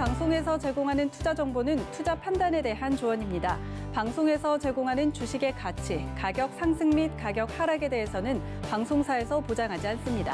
방송에서 제공하는 투자 정보는 투자 판단에 대한 조언입니다. 방송에서 제공하는 주식의 가치, 가격 상승 및 가격 하락에 대해서는 방송사에서 보장하지 않습니다.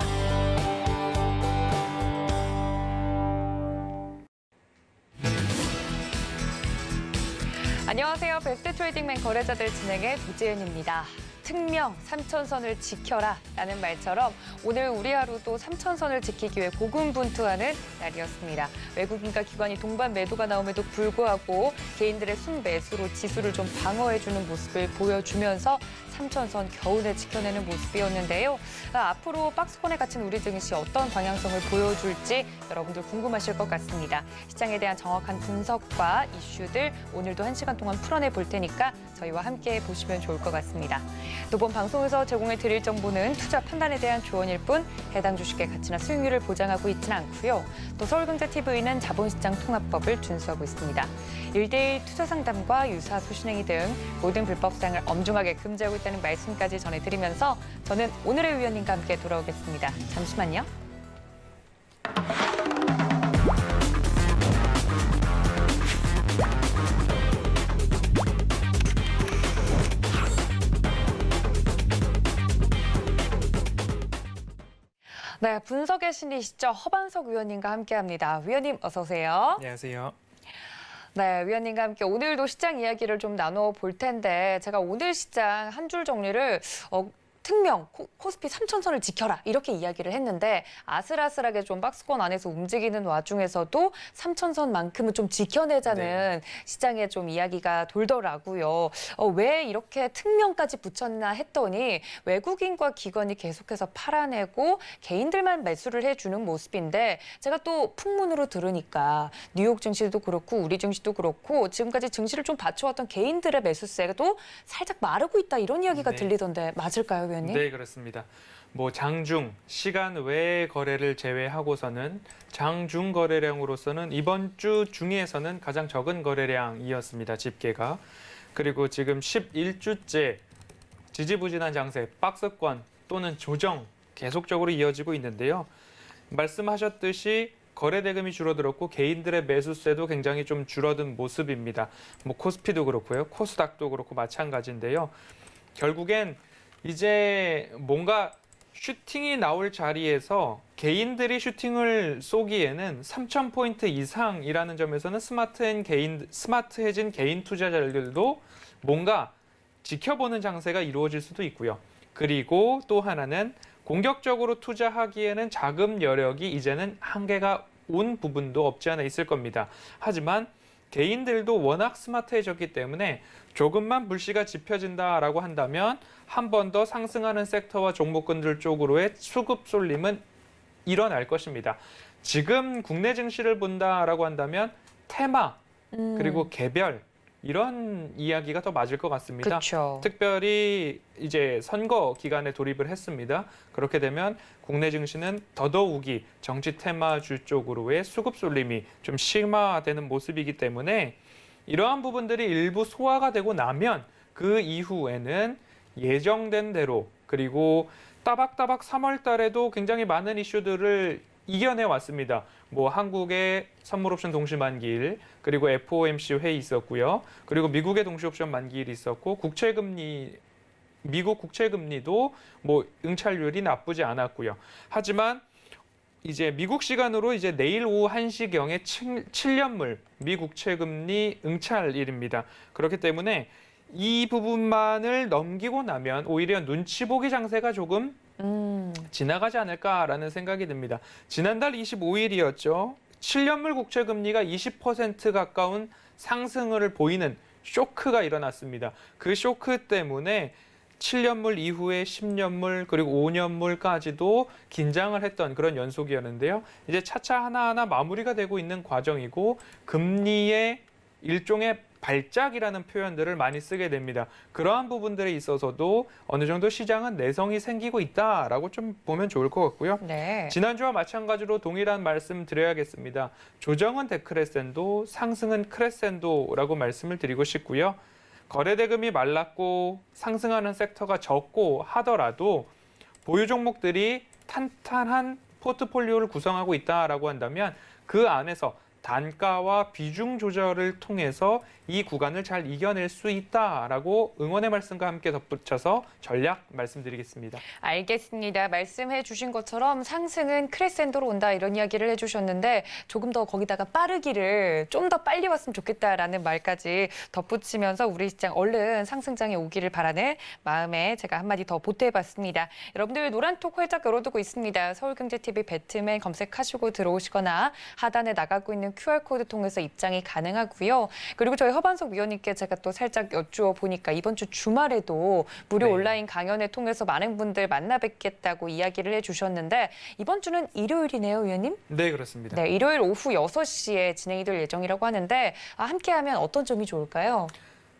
안녕하세요. 베스트 트레이딩맨 거래자들 진행의 도지은입니다. 특명 3천선을 지켜라 라는 말처럼 오늘 우리 하루도 3천선을 지키기 위해 고군분투하는 날이었습니다. 외국인과 기관이 동반 매도가 나옴에도 불구하고 개인들의 순매수로 지수를 좀 방어해주는 모습을 보여주면서 3천선 겨우내 지켜내는 모습이었는데요. 앞으로 박스권에 갇힌 우리 증시 어떤 방향성을 보여줄지 여러분들 궁금하실 것 같습니다. 시장에 대한 정확한 분석과 이슈들 오늘도 1시간 동안 풀어내 볼 테니까 저희와 함께 보시면 좋을 것 같습니다. 또 본 방송에서 제공해 드릴 정보는 투자 판단에 대한 조언일 뿐 해당 주식의 가치나 수익률을 보장하고 있지는 않고요. 또 서울경제TV는 자본시장 통합법을 준수하고 있습니다. 1:1 투자 상담과 유사 소신행위 등 모든 불법 사항을 엄중하게 금지하고 있다는 말씀까지 전해드리면서 저는 오늘의 위원님과 함께 돌아오겠습니다. 잠시만요. 네, 분석의 신이시죠. 허반석 위원님과 함께합니다. 위원님 어서 오세요. 안녕하세요. 네, 위원님과 함께 오늘도 시장 이야기를 좀 나눠 볼 텐데 제가 오늘 시장 한 줄 정리를 특명 코스피 3천선을 지켜라 이렇게 이야기를 했는데 아슬아슬하게 좀 박스권 안에서 움직이는 와중에서도 3천선만큼은 좀 지켜내자는 시장에 좀 이야기가 돌더라고요. 왜 이렇게 특명까지 붙였나 했더니 외국인과 기관이 계속해서 팔아내고 개인들만 매수를 해주는 모습인데 제가 또 풍문으로 들으니까 뉴욕 증시도 그렇고 우리 증시도 그렇고 지금까지 증시를 좀 받쳐왔던 개인들의 매수세도 살짝 마르고 있다 이런 이야기가 들리던데 맞을까요, 위원님? 네, 그렇습니다. 장중, 시간 외의 거래를 제외하고서는 장중 거래량으로서는 이번 주 중에서는 가장 적은 거래량이었습니다. 집계가. 그리고 지금 11주째 지지부진한 장세, 박스권 또는 조정 계속적으로 이어지고 있는데요. 말씀하셨듯이 거래 대금이 줄어들었고 개인들의 매수세도 굉장히 좀 줄어든 모습입니다. 코스피도 그렇고요. 코스닥도 그렇고 마찬가지인데요. 결국엔 이제 뭔가 슈팅이 나올 자리에서 개인들이 슈팅을 쏘기에는 3,000포인트 이상이라는 점에서는 스마트해진 개인 투자자들도 뭔가 지켜보는 장세가 이루어질 수도 있고요. 그리고 또 하나는 공격적으로 투자하기에는 자금 여력이 이제는 한계가 온 부분도 없지 않아 있을 겁니다. 하지만 개인들도 워낙 스마트해졌기 때문에 조금만 불씨가 지펴진다라고 한다면 한 번 더 상승하는 섹터와 종목군들 쪽으로의 수급 쏠림은 일어날 것입니다. 지금 국내 증시를 본다라고 한다면 테마 그리고 개별 이런 이야기가 더 맞을 것 같습니다. 그쵸. 특별히 이제 선거 기간에 돌입을 했습니다. 그렇게 되면 국내 증시는 더더욱이 정치 테마주 쪽으로의 수급 쏠림이 좀 심화되는 모습이기 때문에 이러한 부분들이 일부 소화가 되고 나면 그 이후에는 예정된 대로 그리고 따박따박 3월 달에도 굉장히 많은 이슈들을 이겨내 왔습니다. 한국의 선물옵션 동시 만기일, 그리고 FOMC 회의 있었고요. 그리고 미국의 동시 옵션 만기일이 있었고, 미국 국채금리도 응찰률이 나쁘지 않았고요. 하지만 이제 미국 시간으로 이제 내일 오후 1시경에 7년물 미국채금리 응찰일입니다. 그렇기 때문에 이 부분만을 넘기고 나면 오히려 눈치 보기 장세가 조금 지나가지 않을까라는 생각이 듭니다. 지난달 25일이었죠. 7년물 국채금리가 20% 가까운 상승을 보이는 쇼크가 일어났습니다. 그 쇼크 때문에 7년물 이후에 10년물 그리고 5년물까지도 긴장을 했던 그런 연속이었는데요. 이제 차차 하나하나 마무리가 되고 있는 과정이고 금리의 일종의 발작이라는 표현들을 많이 쓰게 됩니다. 그러한 부분들에 있어서도 어느 정도 시장은 내성이 생기고 있다라고 좀 보면 좋을 것 같고요. 네. 지난주와 마찬가지로 동일한 말씀 드려야겠습니다. 조정은 데크레센도, 상승은 크레센도라고 말씀을 드리고 싶고요. 거래 대금이 말랐고 상승하는 섹터가 적고 하더라도 보유 종목들이 탄탄한 포트폴리오를 구성하고 있다라고 한다면 그 안에서 단가와 비중 조절을 통해서 이 구간을 잘 이겨낼 수 있다라고 응원의 말씀과 함께 덧붙여서 전략 말씀드리겠습니다. 알겠습니다. 말씀해 주신 것처럼 상승은 크레센도로 온다 이런 이야기를 해주셨는데 조금 더 거기다가 빠르기를 좀 더 빨리 왔으면 좋겠다라는 말까지 덧붙이면서 우리 시장 얼른 상승장에 오기를 바라는 마음에 제가 한마디 더 보태봤습니다. 여러분들 노란톡 활짝 열어두고 있습니다. 서울경제TV 배트맨 검색하시고 들어오시거나 하단에 나가고 있는 QR코드 통해서 입장이 가능하고요. 그리고 저희 허반석 위원님께 제가 또 살짝 여쭈어 보니까 이번 주 주말에도 무료 네. 온라인 강연을 통해서 많은 분들 만나 뵙겠다고 이야기를 해주셨는데 이번 주는 일요일이네요, 위원님? 네, 그렇습니다. 네, 일요일 오후 6시에 진행이 될 예정이라고 하는데 함께하면 어떤 점이 좋을까요?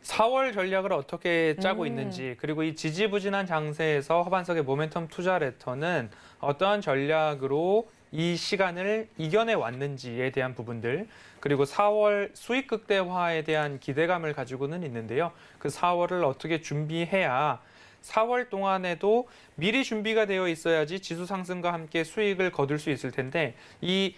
4월 전략을 어떻게 짜고 있는지, 그리고 이 지지부진한 장세에서 허반석의 모멘텀 투자 레터는 어떠한 전략으로 이 시간을 이겨내 왔는지에 대한 부분들, 그리고 4월 수익 극대화에 대한 기대감을 가지고는 있는데요. 그 4월을 어떻게 준비해야 4월 동안에도 미리 준비가 되어 있어야지 지수 상승과 함께 수익을 거둘 수 있을 텐데, 이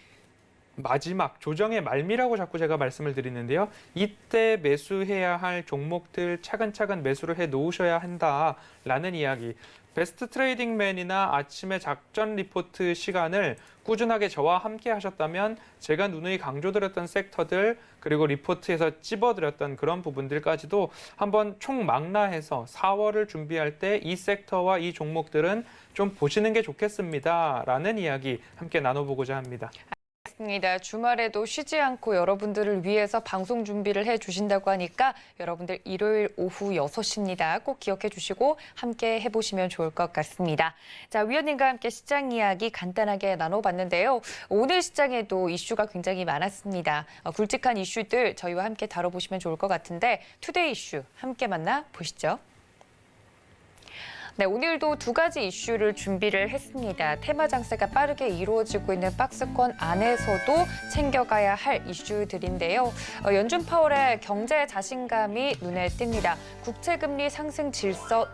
마지막 조정의 말미라고 자꾸 제가 말씀을 드리는데요. 이때 매수해야 할 종목들 차근차근 매수를 해 놓으셔야 한다라는 이야기. 베스트 트레이딩맨이나 아침에 작전 리포트 시간을 꾸준하게 저와 함께 하셨다면 제가 누누이 강조드렸던 섹터들 그리고 리포트에서 찝어드렸던 그런 부분들까지도 한번 총망라해서 4월을 준비할 때 이 섹터와 이 종목들은 좀 보시는 게 좋겠습니다라는 이야기 함께 나눠보고자 합니다. 맞습니다. 주말에도 쉬지 않고 여러분들을 위해서 방송 준비를 해주신다고 하니까 여러분들 일요일 오후 6시입니다. 꼭 기억해 주시고 함께 해보시면 좋을 것 같습니다. 자, 위원님과 함께 시장 이야기 간단하게 나눠봤는데요. 오늘 시장에도 이슈가 굉장히 많았습니다. 굵직한 이슈들 저희와 함께 다뤄보시면 좋을 것 같은데 투데이 이슈 함께 만나보시죠. 네, 오늘도 두 가지 이슈를 준비를 했습니다. 테마 장세가 빠르게 이루어지고 있는 박스권 안에서도 챙겨가야 할 이슈들인데요. 연준 파월의 경제 자신감이 눈에 띕니다. 국채금리 상승 질서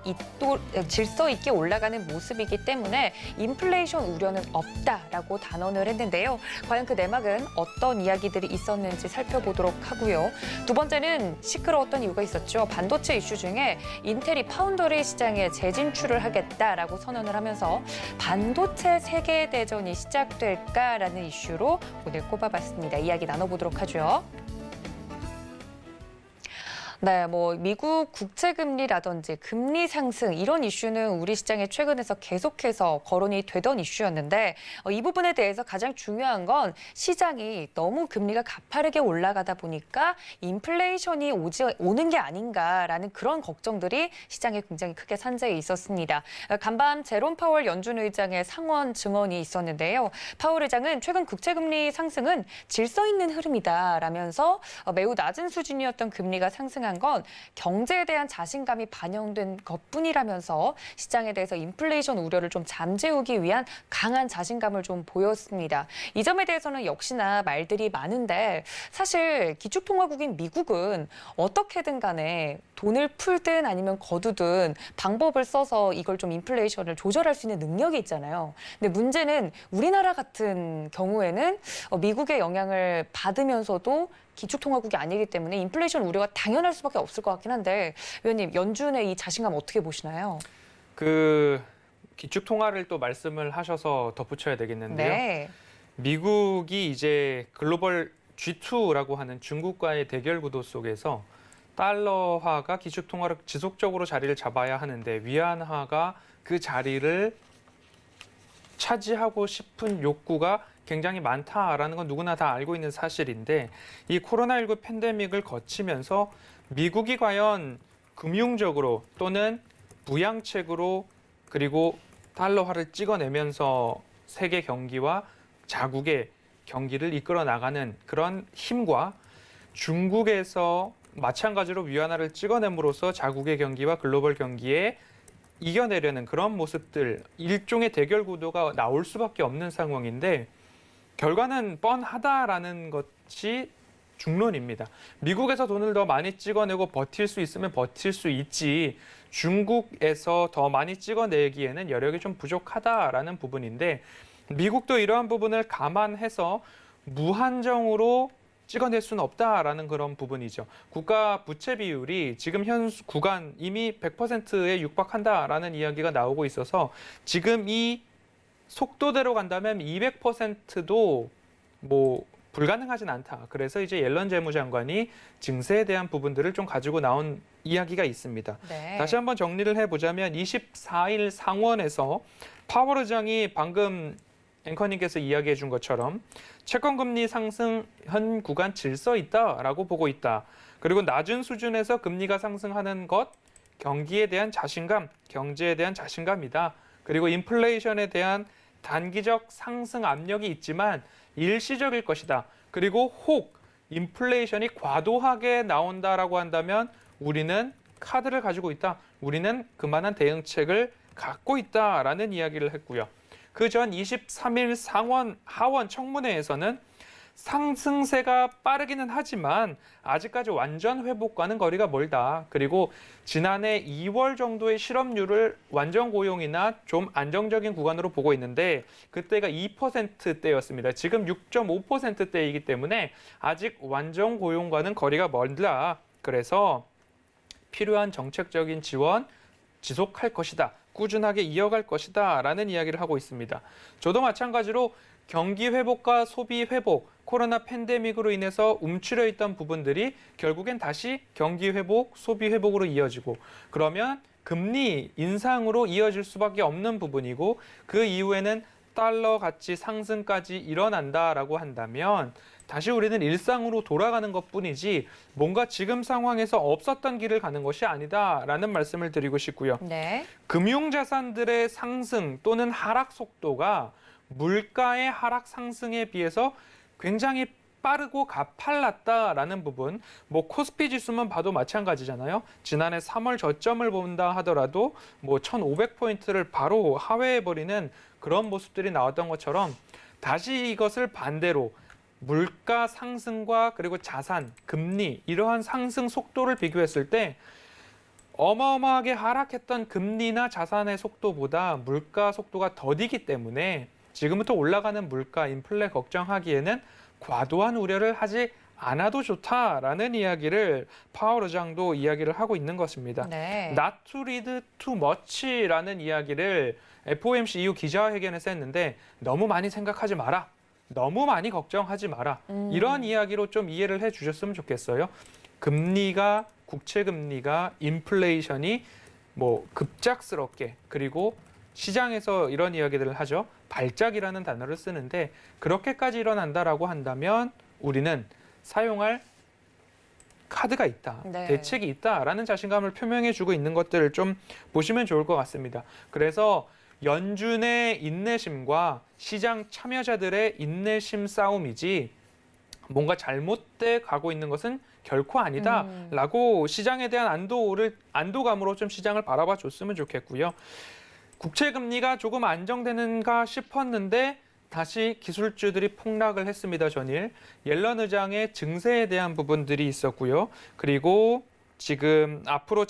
있게 올라가는 모습이기 때문에 인플레이션 우려는 없다라고 단언을 했는데요. 과연 그 내막은 어떤 이야기들이 있었는지 살펴보도록 하고요. 두 번째는 시끄러웠던 이유가 있었죠. 반도체 이슈 중에 인텔이 파운더리 시장에 재진출을 하겠다라고 선언을 하면서 반도체 세계 대전이 시작될까라는 이슈로 오늘 꼽아봤습니다. 이야기 나눠보도록 하죠. 네, 미국 국채금리라든지 금리 상승 이런 이슈는 우리 시장에 최근에서 계속해서 거론이 되던 이슈였는데 이 부분에 대해서 가장 중요한 건 시장이 너무 금리가 가파르게 올라가다 보니까 인플레이션이 오는 게 아닌가라는 그런 걱정들이 시장에 굉장히 크게 산재해 있었습니다. 간밤 제롬 파월 연준 의장의 상원 증언이 있었는데요. 파월 의장은 최근 국채금리 상승은 질서 있는 흐름이다라면서 매우 낮은 수준이었던 금리가 상승한 건 경제에 대한 자신감이 반영된 것뿐이라면서 시장에 대해서 인플레이션 우려를 좀 잠재우기 위한 강한 자신감을 좀 보였습니다. 이 점에 대해서는 역시나 말들이 많은데 사실 기축통화국인 미국은 어떻게든 간에 돈을 풀든 아니면 거두든 방법을 써서 이걸 좀 인플레이션을 조절할 수 있는 능력이 있잖아요. 근데 문제는 우리나라 같은 경우에는 미국의 영향을 받으면서도 기축통화국이 아니기 때문에 인플레이션 우려가 당연할 수밖에 없을 것 같긴 한데 위원님 연준의 이 자신감 어떻게 보시나요? 기축통화를 또 말씀을 하셔서 덧붙여야 되겠는데요. 네. 미국이 이제 글로벌 G2라고 하는 중국과의 대결 구도 속에서 달러화가 기축통화로 지속적으로 자리를 잡아야 하는데 위안화가 그 자리를 차지하고 싶은 욕구가 굉장히 많다라는 건 누구나 다 알고 있는 사실인데 이 코로나19 팬데믹을 거치면서 미국이 과연 금융적으로 또는 부양책으로 그리고 달러화를 찍어내면서 세계 경기와 자국의 경기를 이끌어 나가는 그런 힘과 중국에서 마찬가지로 위안화를 찍어냄으로써 자국의 경기와 글로벌 경기에 이겨내려는 그런 모습들, 일종의 대결 구도가 나올 수밖에 없는 상황인데 결과는 뻔하다라는 것이 중론입니다. 미국에서 돈을 더 많이 찍어내고 버틸 수 있으면 버틸 수 있지 중국에서 더 많이 찍어내기에는 여력이 좀 부족하다라는 부분인데 미국도 이러한 부분을 감안해서 무한정으로 찍어낼 수는 없다라는 그런 부분이죠. 국가 부채 비율이 지금 현 구간 이미 100%에 육박한다라는 이야기가 나오고 있어서 지금 이 속도대로 간다면 200%도 뭐 불가능하진 않다. 그래서 이제 옐런 재무장관이 증세에 대한 부분들을 좀 가지고 나온 이야기가 있습니다. 네. 다시 한번 정리를 해보자면 24일 상원에서 파월 의장이 방금 앵커님께서 이야기해 준 것처럼 채권금리 상승 현 구간 질서 있다라고 보고 있다. 그리고 낮은 수준에서 금리가 상승하는 것, 경기에 대한 자신감, 경제에 대한 자신감이다. 그리고 인플레이션에 대한 단기적 상승 압력이 있지만 일시적일 것이다. 그리고 혹 인플레이션이 과도하게 나온다라고 한다면 우리는 카드를 가지고 있다. 우리는 그만한 대응책을 갖고 있다라는 이야기를 했고요. 그 전 23일 하원 청문회에서는 상승세가 빠르기는 하지만 아직까지 완전 회복과는 거리가 멀다. 그리고 지난해 2월 정도의 실업률을 완전 고용이나 좀 안정적인 구간으로 보고 있는데 그때가 2%대였습니다. 지금 6.5%대이기 때문에 아직 완전 고용과는 거리가 멀다. 그래서 필요한 정책적인 지원 지속할 것이다. 꾸준하게 이어갈 것이다. 라는 이야기를 하고 있습니다. 저도 마찬가지로 경기 회복과 소비 회복, 코로나 팬데믹으로 인해서 움츠려 있던 부분들이 결국엔 다시 경기 회복, 소비 회복으로 이어지고 그러면 금리 인상으로 이어질 수밖에 없는 부분이고 그 이후에는 달러 가치 상승까지 일어난다라고 한다면 다시 우리는 일상으로 돌아가는 것뿐이지 뭔가 지금 상황에서 없었던 길을 가는 것이 아니다라는 말씀을 드리고 싶고요. 네. 금융자산들의 상승 또는 하락 속도가 물가의 하락 상승에 비해서 굉장히 빠르고 가팔랐다라는 부분, 뭐 코스피 지수만 봐도 마찬가지잖아요. 지난해 3월 저점을 본다 하더라도 뭐 1,500포인트를 바로 하회해버리는 그런 모습들이 나왔던 것처럼 다시 이것을 반대로 물가 상승과 그리고 자산, 금리 이러한 상승 속도를 비교했을 때 어마어마하게 하락했던 금리나 자산의 속도보다 물가 속도가 더디기 때문에 지금부터 올라가는 물가, 인플레 걱정하기에는 과도한 우려를 하지 않아도 좋다라는 이야기를 파월 의장도 이야기를 하고 있는 것입니다. 네. Not to read too much라는 이야기를 FOMC 이후 기자회견에서 했는데 너무 많이 생각하지 마라. 너무 많이 걱정하지 마라. 이런 이야기로 좀 이해를 해 주셨으면 좋겠어요. 금리가, 국채 금리가, 인플레이션이 뭐 급작스럽게 그리고 시장에서 이런 이야기들을 하죠. 발작이라는 단어를 쓰는데 그렇게까지 일어난다라고 한다면 우리는 사용할 카드가 있다. 네. 대책이 있다라는 자신감을 표명해 주고 있는 것들을 좀 보시면 좋을 것 같습니다. 그래서 연준의 인내심과 시장 참여자들의 인내심 싸움이지 뭔가 잘못돼 가고 있는 것은 결코 아니다라고 시장에 대한 안도감으로 좀 시장을 바라봐 줬으면 좋겠고요. 국채 금리가 조금 안정되는가 싶었는데 다시 기술주들이 폭락을 했습니다. 전일 옐런 의장의 증세에 대한 부분들이 있었고요. 그리고 지금 앞으로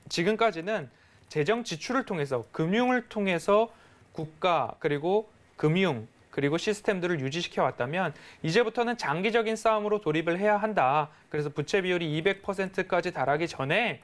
지금까지는 재정 지출을 통해서 금융을 통해서 국가 그리고 금융 그리고 시스템들을 유지시켜 왔다면 이제부터는 장기적인 싸움으로 돌입을 해야 한다. 그래서 부채 비율이 200%까지 달하기 전에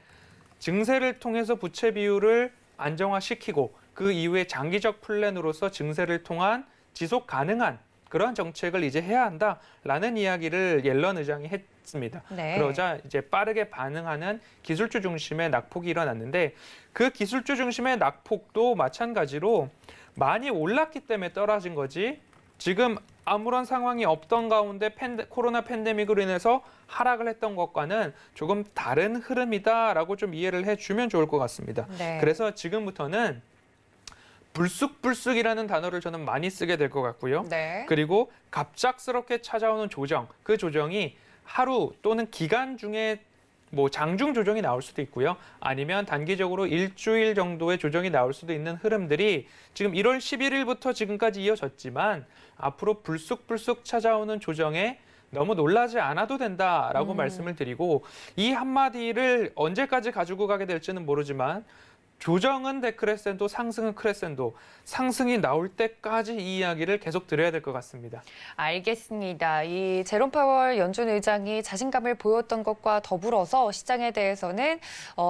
증세를 통해서 부채 비율을 안정화시키고 그 이후에 장기적 플랜으로서 증세를 통한 지속 가능한 그런 정책을 이제 해야 한다라는 이야기를 옐런 의장이 했습니다. 네. 그러자 이제 빠르게 반응하는 기술주 중심의 낙폭이 일어났는데 그 기술주 중심의 낙폭도 마찬가지로 많이 올랐기 때문에 떨어진 거지 지금 아무런 상황이 없던 가운데 코로나 팬데믹으로 인해서 하락을 했던 것과는 조금 다른 흐름이다라고 좀 이해를 해주면 좋을 것 같습니다. 네. 그래서 지금부터는 불쑥불쑥이라는 단어를 저는 많이 쓰게 될 것 같고요. 네. 그리고 갑작스럽게 찾아오는 조정, 그 조정이 하루 또는 기간 중에 뭐 장중 조정이 나올 수도 있고요. 아니면 단기적으로 일주일 정도의 조정이 나올 수도 있는 흐름들이 지금 1월 11일부터 지금까지 이어졌지만 앞으로 불쑥불쑥 찾아오는 조정에 너무 놀라지 않아도 된다라고 말씀을 드리고 이 한마디를 언제까지 가지고 가게 될지는 모르지만 조정은 데크레센도, 상승은 크레센도, 상승이 나올 때까지 이 이야기를 계속 드려야 될 것 같습니다. 알겠습니다. 이 제롬 파월 연준 의장이 자신감을 보였던 것과 더불어서 시장에 대해서는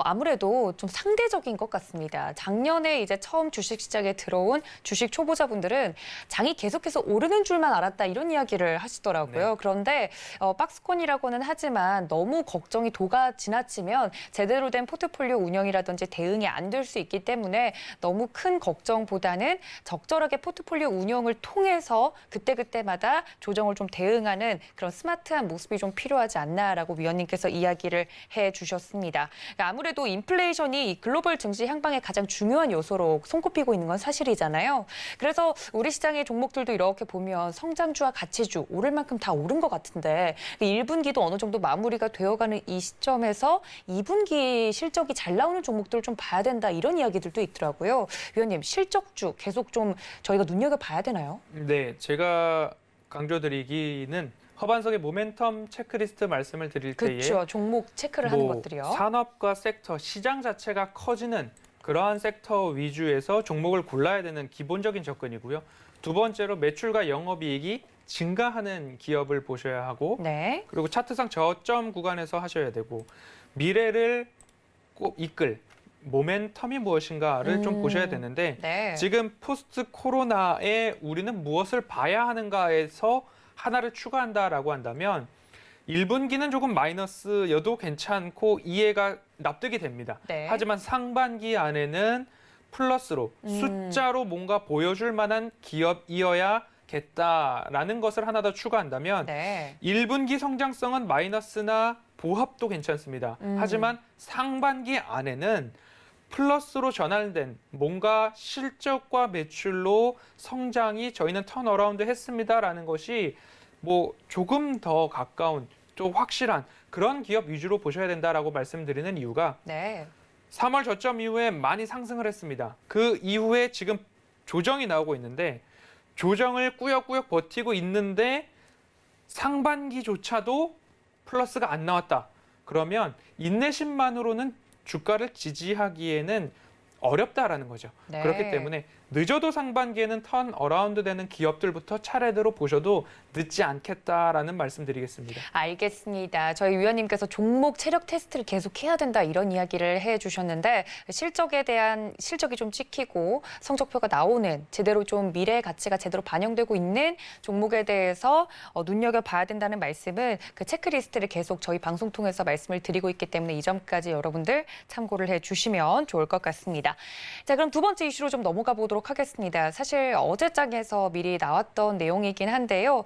아무래도 좀 상대적인 것 같습니다. 작년에 이제 처음 주식시장에 들어온 주식 초보자분들은 장이 계속해서 오르는 줄만 알았다 이런 이야기를 하시더라고요. 네. 그런데 박스콘이라고는 하지만 너무 걱정이 도가 지나치면 제대로 된 포트폴리오 운영이라든지 대응이 안 될 수 있기 때문에 너무 큰 걱정보다는 적절하게 포트폴리오 운영을 통해서 그때그때마다 조정을 좀 대응하는 그런 스마트한 모습이 좀 필요하지 않나라고 위원님께서 이야기를 해주셨습니다. 그러니까 아무래도 인플레이션이 이 글로벌 증시 향방의 가장 중요한 요소로 손꼽히고 있는 건 사실이잖아요. 그래서 우리 시장의 종목들도 이렇게 보면 성장주와 가치주 오를 만큼 다 오른 것 같은데 1분기도 어느 정도 마무리가 되어가는 이 시점에서 2분기 실적이 잘 나오는 종목들을 좀 봐야 된다 이런 이야기들도 있더라고요. 위원님, 실적주 계속 좀 저희가 눈여겨봐야 되나요? 네, 제가 강조드리기는 허반석의 모멘텀 체크리스트 말씀을 드릴 때에 그렇죠. 종목 체크를 하는 것들이요. 산업과 섹터, 시장 자체가 커지는 그러한 sek터 위주에서 종목을 골라야 되는 기본적인 접근이고요. 두 번째로 매출과 영업이익이 증가하는 기업을 보셔야 하고 네. 그리고 차트상 저점 구간에서 하셔야 되고 미래를 꼭 이끌 모멘텀이 무엇인가를 좀 보셔야 되는데 네. 지금 포스트 코로나에 우리는 무엇을 봐야 하는가에서 하나를 추가한다라고 한다면 1분기는 조금 마이너스여도 괜찮고 이해가 납득이 됩니다. 네. 하지만 상반기 안에는 플러스로 숫자로 뭔가 보여줄 만한 기업이어야겠다라는 것을 하나 더 추가한다면 네. 1분기 성장성은 마이너스나 보합도 괜찮습니다. 하지만 상반기 안에는 플러스로 전환된 뭔가 실적과 매출로 성장이 저희는 턴어라운드 했습니다라는 것이 뭐 조금 더 가까운 좀 확실한 그런 기업 위주로 보셔야 된다라고 말씀드리는 이유가 네. 3월 저점 이후에 많이 상승을 했습니다. 그 이후에 지금 조정이 나오고 있는데 조정을 꾸역꾸역 버티고 있는데 상반기조차도 플러스가 안 나왔다. 그러면 인내심만으로는 주가를 지지하기에는 어렵다라는 거죠. 네. 그렇기 때문에 늦어도 상반기에는 턴 어라운드 되는 기업들부터 차례대로 보셔도 늦지 않겠다라는 말씀드리겠습니다. 알겠습니다. 저희 위원님께서 종목 체력 테스트를 계속 해야 된다 이런 이야기를 해주셨는데 실적에 대한 실적이 좀 찍히고 성적표가 나오는 제대로 좀 미래의 가치가 제대로 반영되고 있는 종목에 대해서 눈여겨봐야 된다는 말씀은 그 체크리스트를 계속 저희 방송 통해서 말씀을 드리고 있기 때문에 이 점까지 여러분들 참고를 해주시면 좋을 것 같습니다. 자, 그럼 두 번째 이슈로 좀 넘어가 보도록 하겠습니다. 사실 어제장에서 미리 나왔던 내용이긴 한데요.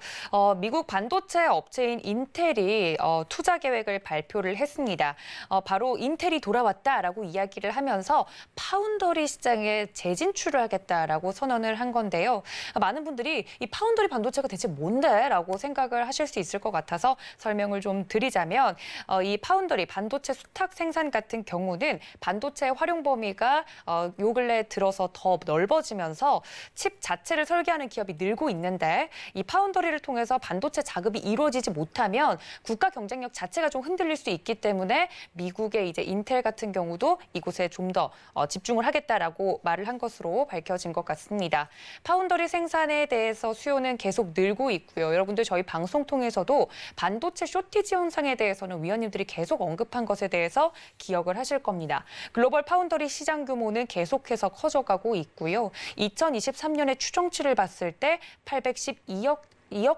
미국 반도체 업체인 인텔이 투자 계획을 발표를 했습니다. 바로 인텔이 돌아왔다라고 이야기를 하면서 파운더리 시장에 재진출을 하겠다라고 선언을 한 건데요. 많은 분들이 이 파운더리 반도체가 대체 뭔데? 라고 생각을 하실 수 있을 것 같아서 설명을 좀 드리자면 이 파운더리 반도체 수탁 생산 같은 경우는 반도체 활용 범위가 요 근래 들어서 더 넓어지면서 칩 자체를 설계하는 기업이 늘고 있는데 이 파운더리를 통해서 반도체 자급이 이루어지지 못하면 국가 경쟁력 자체가 좀 흔들릴 수 있기 때문에 미국의 이제 인텔 같은 경우도 이곳에 좀 더 집중을 하겠다라고 말을 한 것으로 밝혀진 것 같습니다. 파운더리 생산에 대해서 수요는 계속 늘고 있고요. 여러분들 저희 방송 통해서도 반도체 쇼티지 현상에 대해서는 위원님들이 계속 언급한 것에 대해서 기억을 하실 겁니다. 글로벌 파운더리 시장 규모는 계속해서 커져가고 있고요. 2023년에 추정치를 봤을 때 812억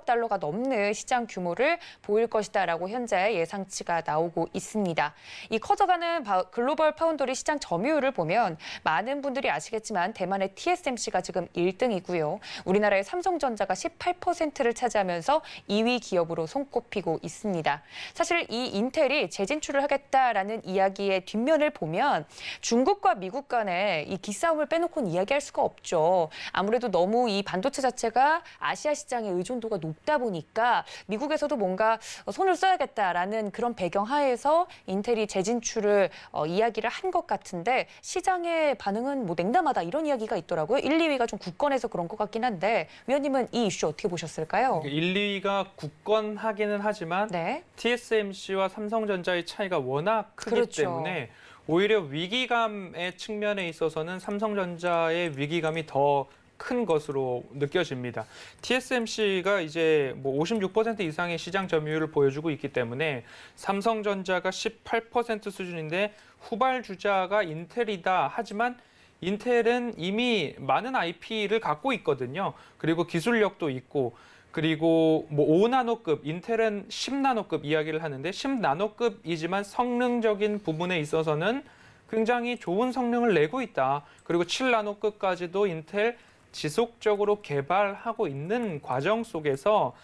달러가 넘는 시장 규모를 보일 것이다라고 현재 예상치가 나오고 있습니다. 이 커져가는 글로벌 파운더리 시장 점유율을 보면 많은 분들이 아시겠지만 대만의 TSMC가 지금 1등이고요. 우리나라의 삼성전자가 18%를 차지하면서 2위 기업으로 손꼽히고 있습니다. 사실 이 인텔이 재진출을 하겠다라는 이야기의 뒷면을 보면 중국과 미국 간에 이 기싸움을 빼놓고는 이야기할 수가 없죠. 아무래도 너무 이 반도체 자체가 아시아 시장에 의존도가 높다 보니까 미국에서도 뭔가 손을 써야겠다라는 그런 배경 하에서 인텔이 재진출을 이야기를 한 것 같은데 시장의 반응은 뭐 냉담하다 이런 이야기가 있더라고요. 1, 2위가 좀 굳건해서 그런 것 같긴 한데 위원님은 이 이슈 어떻게 보셨을까요? 1, 2위가 굳건하기는 하지만 네. TSMC와 삼성전자의 차이가 워낙 크기 그렇죠. 때문에 오히려 위기감의 측면에 있어서는 삼성전자의 위기감이 더 큰 것으로 느껴집니다. TSMC가 이제 뭐 56% 이상의 시장 점유율을 보여주고 있기 때문에 삼성전자가 18% 수준인데 후발주자가 인텔이다. 하지만 인텔은 이미 많은 IP를 갖고 있거든요. 그리고 기술력도 있고 그리고 뭐 5나노급, 인텔은 10나노급 이야기를 하는데 10나노급이지만 성능적인 부분에 있어서는 굉장히 좋은 성능을 내고 있다. 그리고 7나노급까지도 인텔 지속적으로 개발하고 있는 과정 속에서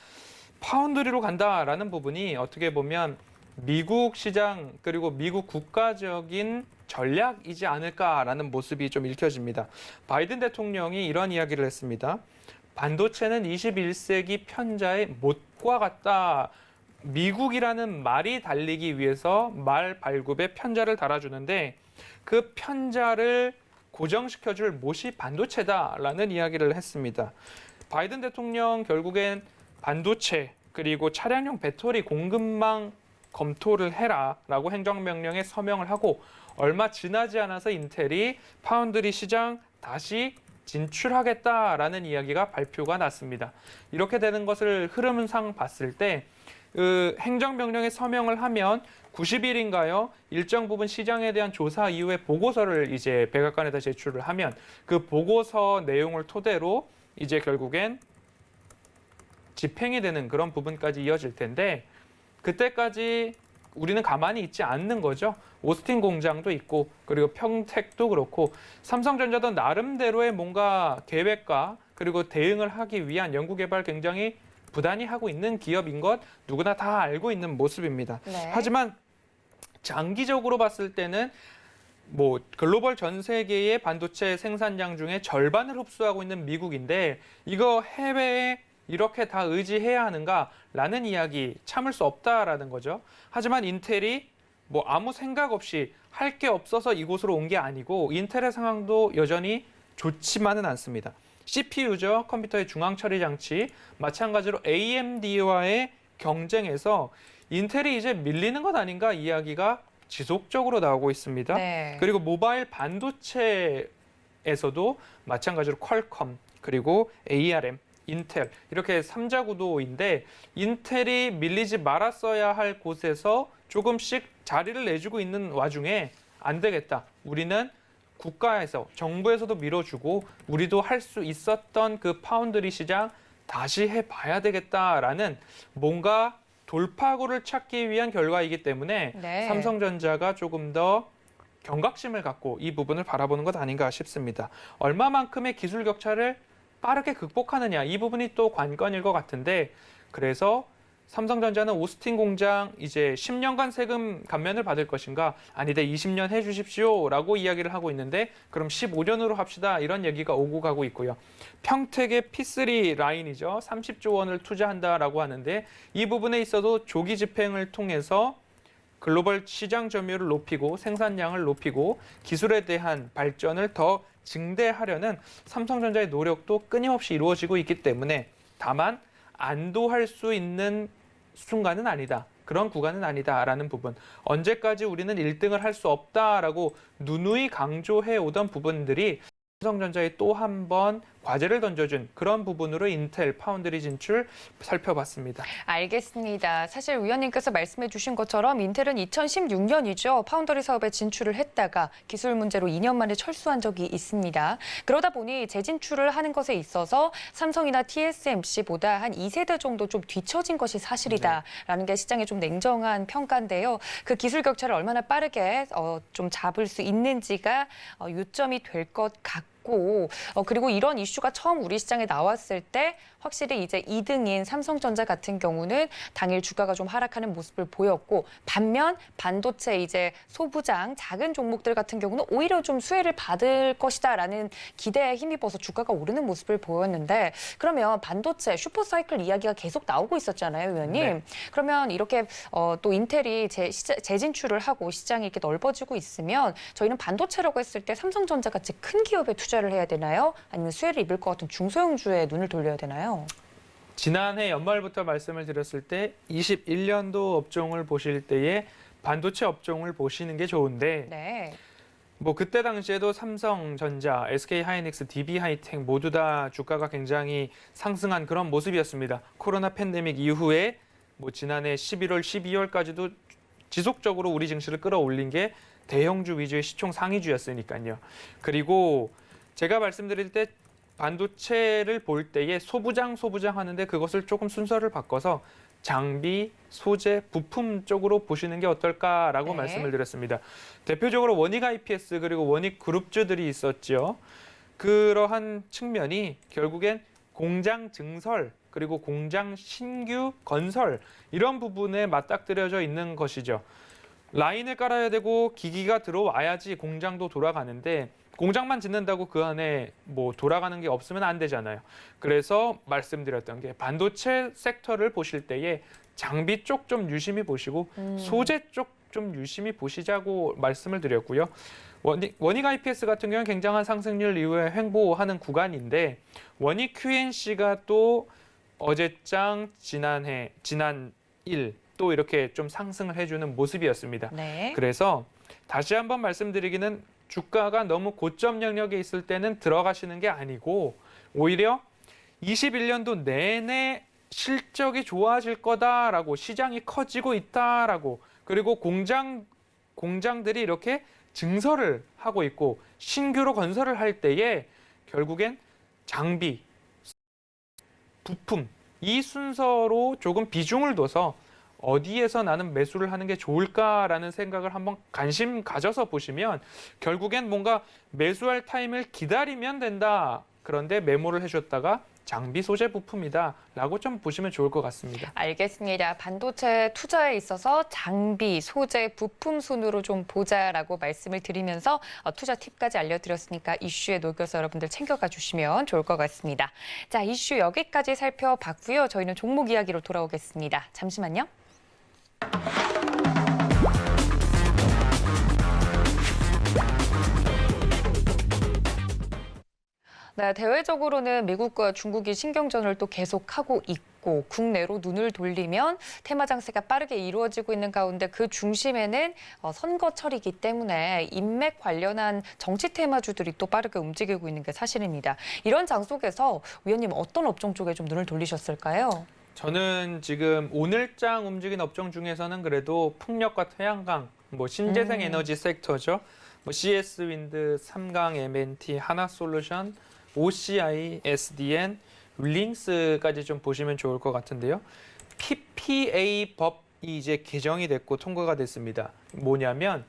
파운드리로 간다라는 부분이 어떻게 보면 미국 시장 그리고 미국 국가적인 전략이지 않을까라는 모습이 좀 읽혀집니다. 바이든 대통령이 이런 이야기를 했습니다. 반도체는 21세기 편자의 못과 같다. 미국이라는 말이 달리기 위해서 말 발굽에 편자를 달아주는데 그 편자를 고정시켜줄 못이 반도체다라는 이야기를 했습니다. 바이든 대통령 결국엔 반도체 그리고 차량용 배터리 공급망 검토를 해라라고 행정명령에 서명을 하고 얼마 지나지 않아서 인텔이 파운드리 시장 다시 진출하겠다라는 이야기가 발표가 났습니다. 이렇게 되는 것을 흐름상 봤을 때 행정명령에 서명을 하면 90일인가요? 일정 부분 시장에 대한 조사 이후에 보고서를 이제 백악관에다 제출을 하면 그 보고서 내용을 토대로 이제 결국엔 집행이 되는 그런 부분까지 이어질 텐데 그때까지 우리는 가만히 있지 않는 거죠. 오스틴 공장도 있고 그리고 평택도 그렇고 삼성전자도 나름대로의 뭔가 계획과 그리고 대응을 하기 위한 연구개발 굉장히 부단히 하고 있는 기업인 것 누구나 다 알고 있는 모습입니다. 네. 하지만 장기적으로 봤을 때는 뭐 글로벌 전 세계의 반도체 생산량 중에 절반을 흡수하고 있는 미국인데 이거 해외에 이렇게 다 의지해야 하는가라는 이야기 참을 수 없다라는 거죠. 하지만 인텔이 뭐 아무 생각 없이 할 게 없어서 이곳으로 온 게 아니고 인텔의 상황도 여전히 좋지만은 않습니다. CPU죠. 컴퓨터의 중앙 처리 장치. 마찬가지로 AMD와의 경쟁에서 인텔이 이제 밀리는 것 아닌가 이야기가 지속적으로 나오고 있습니다. 네. 그리고 모바일 반도체에서도 마찬가지로 퀄컴 그리고 ARM, 인텔 이렇게 3자 구도인데 인텔이 밀리지 말았어야 할 곳에서 조금씩 자리를 내주고 있는 와중에 안 되겠다. 우리는 국가에서 정부에서도 밀어주고 우리도 할 수 있었던 그 파운드리 시장 다시 해봐야 되겠다라는 뭔가 돌파구를 찾기 위한 결과이기 때문에 네. 삼성전자가 조금 더 경각심을 갖고 이 부분을 바라보는 것 아닌가 싶습니다. 얼마만큼의 기술 격차를 빠르게 극복하느냐 이 부분이 또 관건일 것 같은데 그래서 삼성전자는 오스틴 공장 이제 10년간 세금 감면을 받을 것인가 아니다 20년 해주십시오라고 이야기를 하고 있는데 그럼 15년으로 합시다 이런 얘기가 오고 가고 있고요. 평택의 P3 라인이죠. 30조 원을 투자한다라고 하는데 이 부분에 있어도 조기 집행을 통해서 글로벌 시장 점유율을 높이고 생산량을 높이고 기술에 대한 발전을 더 증대하려는 삼성전자의 노력도 끊임없이 이루어지고 있기 때문에 다만 안도할 수 있는 순간은 아니다. 그런 구간은 아니다라는 부분. 언제까지 우리는 1등을 할 수 없다라고 누누이 강조해 오던 부분들이 삼성전자에 또 한 번 과제를 던져준 그런 부분으로 인텔 파운드리 진출 살펴봤습니다. 알겠습니다. 사실 위원님께서 말씀해 주신 것처럼 인텔은 2016년이죠. 파운더리 사업에 진출을 했다가 기술 문제로 2년 만에 철수한 적이 있습니다. 그러다 보니 재진출을 하는 것에 있어서 삼성이나 TSMC보다 한 2세대 정도 좀 뒤처진 것이 사실이다라는 게 시장의 좀 냉정한 평가인데요. 그 기술 격차를 얼마나 빠르게 좀 잡을 수 있는지가 요점이 될 것 같고 그리고 이런 이슈가 처음 우리 시장에 나왔을 때 확실히 이제 2등인 삼성전자 같은 경우는 당일 주가가 좀 하락하는 모습을 보였고 반면 반도체 이제 소부장 작은 종목들 같은 경우는 오히려 좀 수혜를 받을 것이다라는 기대에 힘입어서 주가가 오르는 모습을 보였는데 그러면 반도체 슈퍼사이클 이야기가 계속 나오고 있었잖아요, 위원님. 네. 그러면 이렇게 또 인텔이 재진출을 하고 시장이 이렇게 넓어지고 있으면 저희는 반도체라고 했을 때 삼성전자 같이 큰 기업에 투자를 해야 되나요? 아니면 수혜를 입을 것 같은 중소형주에 눈을 돌려야 되나요? 지난해 연말부터 말씀을 드렸을 때 21년도 업종을 보실 때에 반도체 업종을 보시는 게 좋은데 네. 뭐 그때 당시에도 삼성전자, SK하이닉스, DB하이텍 모두 다 주가가 굉장히 상승한 그런 모습이었습니다. 코로나 팬데믹 이후에 뭐 지난해 11월, 12월까지도 지속적으로 우리 증시를 끌어올린 게 대형주 위주의 시총 상위주였으니까요. 그리고 제가 말씀드릴 때 반도체를 볼 때에 소부장 하는데 그것을 조금 순서를 바꿔서 장비, 소재, 부품 쪽으로 보시는 게 어떨까라고 네. 말씀을 드렸습니다. 대표적으로 원익 IPS 그리고 원익 그룹주들이 있었죠. 그러한 측면이 결국엔 공장 증설 그리고 공장 신규 건설 이런 부분에 맞닥뜨려져 있는 것이죠. 라인을 깔아야 되고 기기가 들어와야지 공장도 돌아가는데 공장만 짓는다고 그 안에 뭐 돌아가는 게 없으면 안 되잖아요. 그래서 말씀드렸던 게 반도체 섹터를 보실 때에 장비 쪽 좀 유심히 보시고 소재 쪽 좀 유심히 보시자고 말씀을 드렸고요. 원익 IPS 같은 경우는 굉장한 상승률 이후에 횡보하는 구간인데 원익 QNC가 또 어제장 지난 일 또 이렇게 좀 상승을 해주는 모습이었습니다. 네. 그래서 다시 한번 말씀드리기는 주가가 너무 고점 영역에 있을 때는 들어가시는 게 아니고 오히려 21년도 내내 실적이 좋아질 거다라고 시장이 커지고 있다라고 그리고 공장들이 이렇게 증설을 하고 있고 신규로 건설을 할 때에 결국엔 장비, 부품 이 순서로 조금 비중을 둬서 어디에서 나는 매수를 하는 게 좋을까라는 생각을 한번 관심 가져서 보시면 결국엔 뭔가 매수할 타임을 기다리면 된다. 그런데 메모를 해줬다가 장비 소재 부품이다 라고 좀 보시면 좋을 것 같습니다. 알겠습니다. 반도체 투자에 있어서 장비, 소재, 부품 순으로 좀 보자라고 말씀을 드리면서 투자 팁까지 알려드렸으니까 이슈에 녹여서 여러분들 챙겨가 주시면 좋을 것 같습니다. 자, 이슈 여기까지 살펴봤고요. 저희는 종목 이야기로 돌아오겠습니다. 잠시만요. 네, 대외적으로는 미국과 중국이 신경전을 또 계속하고 있고 국내로 눈을 돌리면 테마 장세가 빠르게 이루어지고 있는 가운데 그 중심에는 선거철이기 때문에 인맥 관련한 정치 테마주들이 또 빠르게 움직이고 있는 게 사실입니다. 이런 장 속에서 위원님 어떤 업종 쪽에 좀 눈을 돌리셨을까요? 저는 지금 오늘장 움직인 업종 중에서는 그래도 풍력과 태양광, 뭐 신재생 에너지 섹터죠. 뭐 CS 윈드, 삼강 M&T, 하나솔루션, OCI, SDN, 링스까지 좀 보시면 좋을 것 같은데요. PPA 법이 이제 개정이 됐고 통과가 됐습니다. 뭐냐면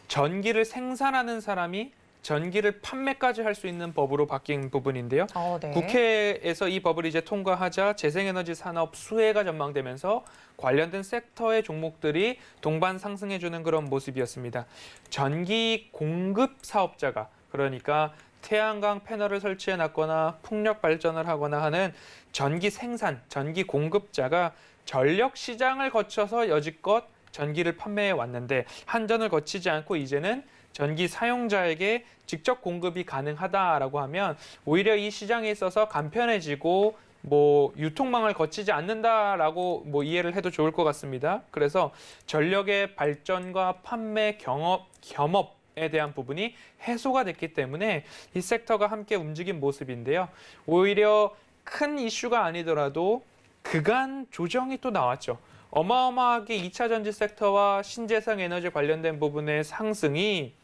전기를 생산하는 사람이 전기를 판매까지 할 수 있는 법으로 바뀐 부분인데요. 네. 국회에서 이 법을 이제 통과하자 재생에너지 산업 수혜가 전망되면서 관련된 섹터의 종목들이 동반 상승해주는 그런 모습이었습니다. 전기 공급 사업자가 그러니까 태양광 패널을 설치해놨거나 풍력 발전을 하거나 하는 전기 생산, 전기 공급자가 전력 시장을 거쳐서 여지껏 전기를 판매해 왔는데 한전을 거치지 않고 이제는 전기 사용자에게 직접 공급이 가능하다라고 하면 오히려 이 시장에 있어서 간편해지고 뭐 유통망을 거치지 않는다라고 뭐 이해를 해도 좋을 것 같습니다. 그래서 전력의 발전과 판매 겸업에 대한 부분이 해소가 됐기 때문에 이 섹터가 함께 움직인 모습인데요. 오히려 큰 이슈가 아니더라도 그간 조정이 또 나왔죠. 어마어마하게 2차 전지 섹터와 신재생 에너지 관련된 부분의 상승이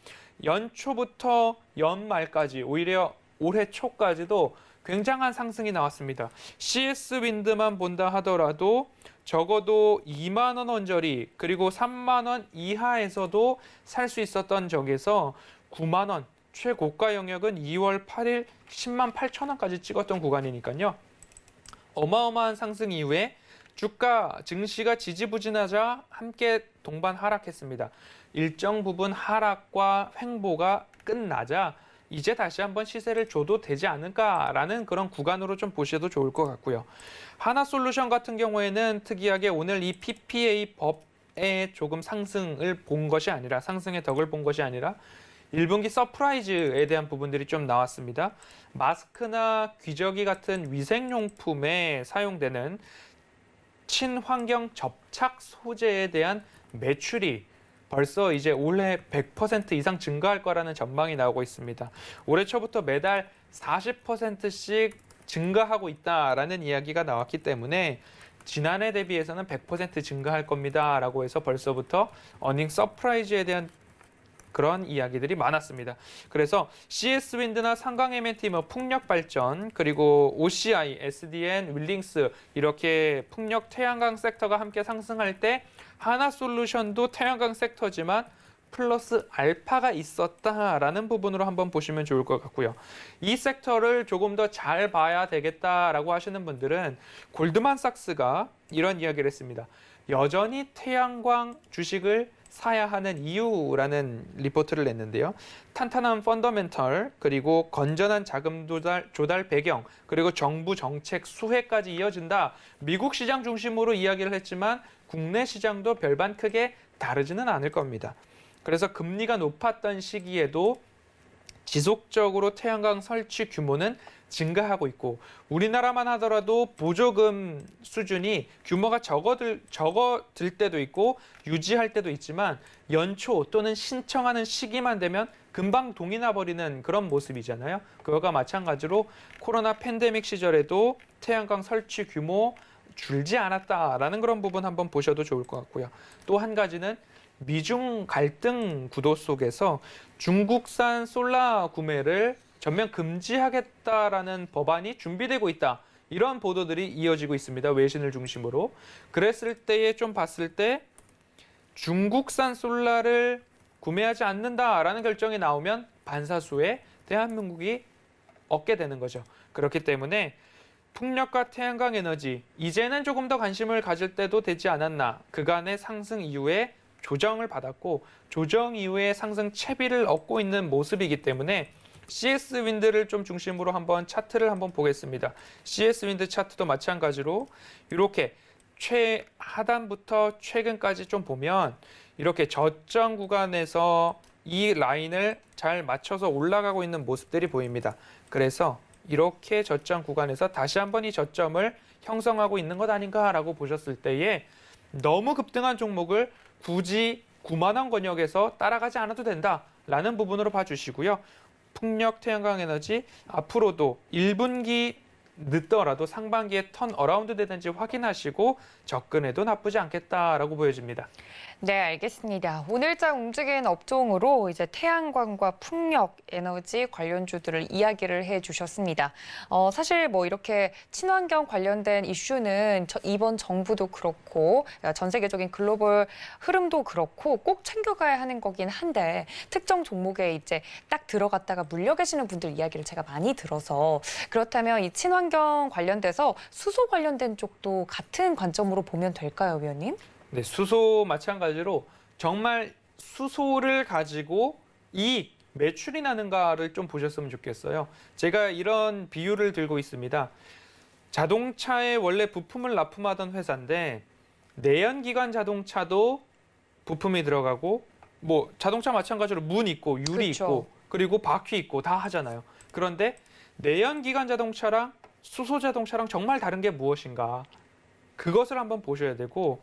연초부터 연말까지 오히려 올해 초까지도 굉장한 상승이 나왔습니다. CS 윈드만 본다 하더라도 적어도 2만 원 언저리 그리고 3만 원 이하에서도 살 수 있었던 적에서 9만 원 최고가 영역은 2월 8일 10만 8천 원까지 찍었던 구간이니까요. 어마어마한 상승 이후에 주가 증시가 지지부진하자 함께 동반 하락했습니다. 일정 부분 하락과 횡보가 끝나자 이제 다시 한번 시세를 줘도 되지 않을까라는 그런 구간으로 좀 보셔도 좋을 것 같고요. 하나솔루션 같은 경우에는 특이하게 오늘 이 PPA 법에 조금 상승을 본 것이 아니라 상승의 덕을 본 것이 아니라 1분기 서프라이즈에 대한 부분들이 좀 나왔습니다. 마스크나 귀저귀 같은 위생용품에 사용되는 친환경 접착 소재에 대한 매출이 벌써 이제 올해 100% 이상 증가할 거라는 전망이 나오고 있습니다. 올해 초부터 매달 40%씩 증가하고 있다라는 이야기가 나왔기 때문에 지난해 대비해서는 100% 증가할 겁니다라고 해서 벌써부터 어닝 서프라이즈에 대한 그런 이야기들이 많았습니다. 그래서 CS 윈드나 상강 M&T, 풍력 발전, 그리고 OCI, SDN, 윌링스 이렇게 풍력 태양광 섹터가 함께 상승할 때 하나솔루션도 태양광 섹터지만 플러스 알파가 있었다라는 부분으로 한번 보시면 좋을 것 같고요. 이 섹터를 조금 더 잘 봐야 되겠다라고 하시는 분들은 골드만삭스가 이런 이야기를 했습니다. 여전히 태양광 주식을 사야 하는 이유라는 리포트를 냈는데요. 탄탄한 펀더멘털, 그리고 건전한 자금 조달 배경, 그리고 정부 정책 수혜까지 이어진다. 미국 시장 중심으로 이야기를 했지만 국내 시장도 별반 크게 다르지는 않을 겁니다. 그래서 금리가 높았던 시기에도 지속적으로 태양광 설치 규모는 증가하고 있고 우리나라만 하더라도 보조금 수준이 규모가 적어들 때도 있고 유지할 때도 있지만 연초 또는 신청하는 시기만 되면 금방 동이 나버리는 그런 모습이잖아요. 그거가 마찬가지로 코로나 팬데믹 시절에도 태양광 설치 규모 줄지 않았다라는 그런 부분 한번 보셔도 좋을 것 같고요. 또 한 가지는 미중 갈등 구도 속에서 중국산 솔라 구매를 전면 금지하겠다라는 법안이 준비되고 있다. 이런 보도들이 이어지고 있습니다. 외신을 중심으로. 그랬을 때에 좀 봤을 때 중국산 솔라를 구매하지 않는다라는 결정이 나오면 반사수에 대한민국이 얻게 되는 거죠. 그렇기 때문에 풍력과 태양광 에너지 이제는 조금 더 관심을 가질 때도 되지 않았나. 그간의 상승 이후에 조정을 받았고 조정 이후에 상승 채비를 얻고 있는 모습이기 때문에 CS 윈드를 좀 중심으로 한번 차트를 한번 보겠습니다. CS 윈드 차트도 마찬가지로 이렇게 최하단부터 최근까지 좀 보면 이렇게 저점 구간에서 이 라인을 잘 맞춰서 올라가고 있는 모습들이 보입니다. 그래서 이렇게 저점 구간에서 다시 한번 이 저점을 형성하고 있는 것 아닌가라고 보셨을 때에 너무 급등한 종목을 굳이 9만 원 권역에서 따라가지 않아도 된다라는 부분으로 봐주시고요. 풍력, 태양광 에너지 앞으로도 1분기 늦더라도 상반기에 턴 어라운드 되는지 확인하시고 접근해도 나쁘지 않겠다라고 보여집니다. 네, 알겠습니다. 오늘장 움직이는 업종으로 이제 태양광과 풍력 에너지 관련주들을 이야기를 해주셨습니다. 사실 뭐 이렇게 친환경 관련된 이슈는 이번 정부도 그렇고 전 세계적인 글로벌 흐름도 그렇고 꼭 챙겨가야 하는 거긴 한데 특정 종목에 이제 딱 들어갔다가 물려 계시는 분들 이야기를 제가 많이 들어서 그렇다면 이 친환경 관련돼서 수소 관련된 쪽도 같은 관점으로 보면 될까요, 위원님? 네, 수소 마찬가지로 정말 수소를 가지고 이익, 매출이 나는가를 좀 보셨으면 좋겠어요. 제가 이런 비유를 들고 있습니다. 자동차에 원래 부품을 납품하던 회사인데 내연기관 자동차도 부품이 들어가고 뭐 자동차 마찬가지로 문 있고 유리 그렇죠. 있고 그리고 바퀴 있고 다 하잖아요. 그런데 내연기관 자동차랑 수소 자동차랑 정말 다른 게 무엇인가? 그것을 한번 보셔야 되고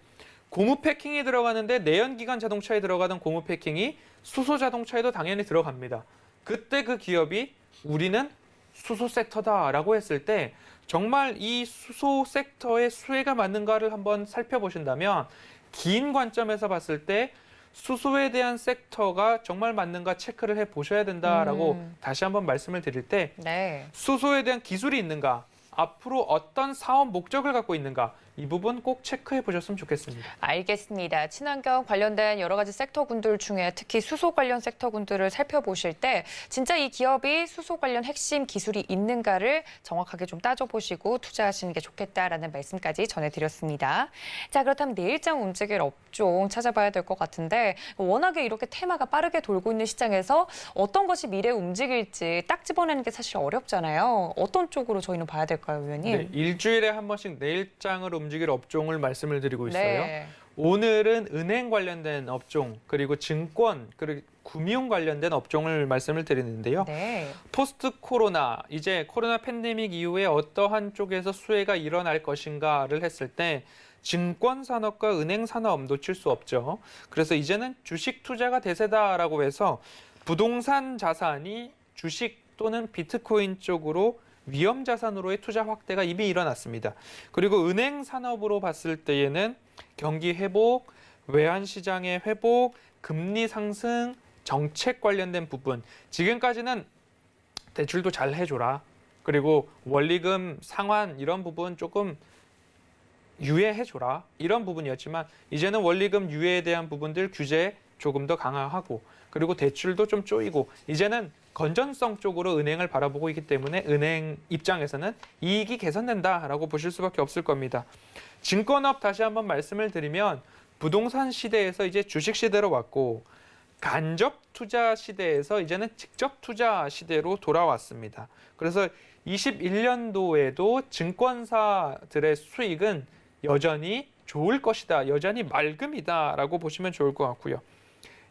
고무 패킹이 들어가는데 내연기관 자동차에 들어가던 고무 패킹이 수소 자동차에도 당연히 들어갑니다. 그때 그 기업이 우리는 수소 섹터다라고 했을 때 정말 이 수소 섹터의 수혜가 맞는가를 한번 살펴보신다면 긴 관점에서 봤을 때 수소에 대한 섹터가 정말 맞는가 체크를 해보셔야 된다라고 다시 한번 말씀을 드릴 때 네. 수소에 대한 기술이 있는가, 앞으로 어떤 사업 목적을 갖고 있는가 이 부분 꼭 체크해 보셨으면 좋겠습니다. 알겠습니다. 친환경 관련된 여러 가지 섹터군들 중에 특히 수소 관련 섹터군들을 살펴보실 때 진짜 이 기업이 수소 관련 핵심 기술이 있는가를 정확하게 좀 따져보시고 투자하시는 게 좋겠다라는 말씀까지 전해드렸습니다. 자, 그렇다면 내일장 움직일 업종 찾아봐야 될 것 같은데 워낙에 이렇게 테마가 빠르게 돌고 있는 시장에서 어떤 것이 미래에 움직일지 딱 집어내는 게 사실 어렵잖아요. 어떤 쪽으로 저희는 봐야 될까요, 위원님? 네, 일주일에 한 번씩 내일장을 움직일 업종을 말씀을 드리고 있어요. 네. 오늘은 은행 관련된 업종, 그리고 증권, 그리고 금융 관련된 업종을 말씀을 드리는데요. 네. 포스트 코로나, 이제 코로나 팬데믹 이후에 어떠한 쪽에서 수혜가 일어날 것인가를 했을 때 증권 산업과 은행 산업 놓칠 수 없죠. 그래서 이제는 주식 투자가 대세다라고 해서 부동산 자산이 주식 또는 비트코인 쪽으로 위험 자산으로의 투자 확대가 이미 일어났습니다. 그리고 은행 산업으로 봤을 때에는 경기 회복, 외환 시장의 회복, 금리 상승, 정책 관련된 부분, 지금까지는 대출도 잘 해줘라. 그리고 원리금 상환 이런 부분 조금 유예해줘라. 이런 부분이었지만 이제는 원리금 유예에 대한 부분들 규제 조금 더 강화하고 그리고 대출도 좀 쪼이고 이제는 건전성 쪽으로 은행을 바라보고 있기 때문에 은행 입장에서는 이익이 개선된다라고 보실 수밖에 없을 겁니다. 증권업 다시 한번 말씀을 드리면 부동산 시대에서 이제 주식 시대로 왔고 간접 투자 시대에서 이제는 직접 투자 시대로 돌아왔습니다. 그래서 21년도에도 증권사들의 수익은 여전히 좋을 것이다. 여전히 맑음이다라고 보시면 좋을 것 같고요.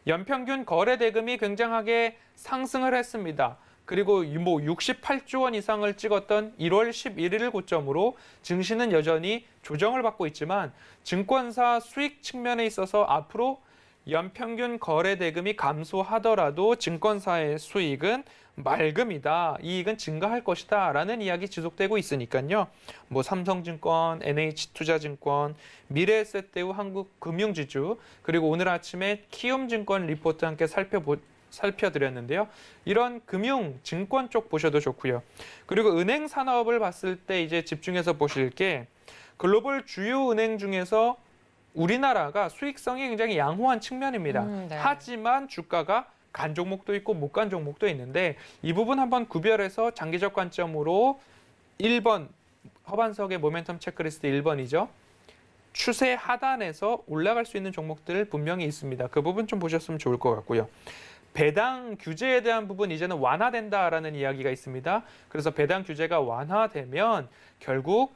연평균 거래 대금이 굉장하게 상승을 했습니다. 그리고 68조 원 이상을 찍었던 1월 11일을 고점으로 증시는 여전히 조정을 받고 있지만 증권사 수익 측면에 있어서 앞으로 연평균 거래 대금이 감소하더라도 증권사의 수익은 맑음이다. 이익은 증가할 것이다. 라는 이야기 지속되고 있으니까요. 삼성증권, NH투자증권, 미래에셋대우 한국금융지주, 그리고 오늘 아침에 키움증권 리포트 함께 살펴드렸는데요. 이런 금융, 증권 쪽 보셔도 좋고요. 그리고 은행 산업을 봤을 때 이제 집중해서 보실 게 글로벌 주요 은행 중에서 우리나라가 수익성이 굉장히 양호한 측면입니다. 네. 하지만 주가가 간 종목도 있고 못 간 종목도 있는데 이 부분 한번 구별해서 장기적 관점으로 1번 허반석의 모멘텀 체크리스트 1번이죠. 추세 하단에서 올라갈 수 있는 종목들 분명히 있습니다. 그 부분 좀 보셨으면 좋을 것 같고요. 배당 규제에 대한 부분 이제는 완화된다라는 이야기가 있습니다. 그래서 배당 규제가 완화되면 결국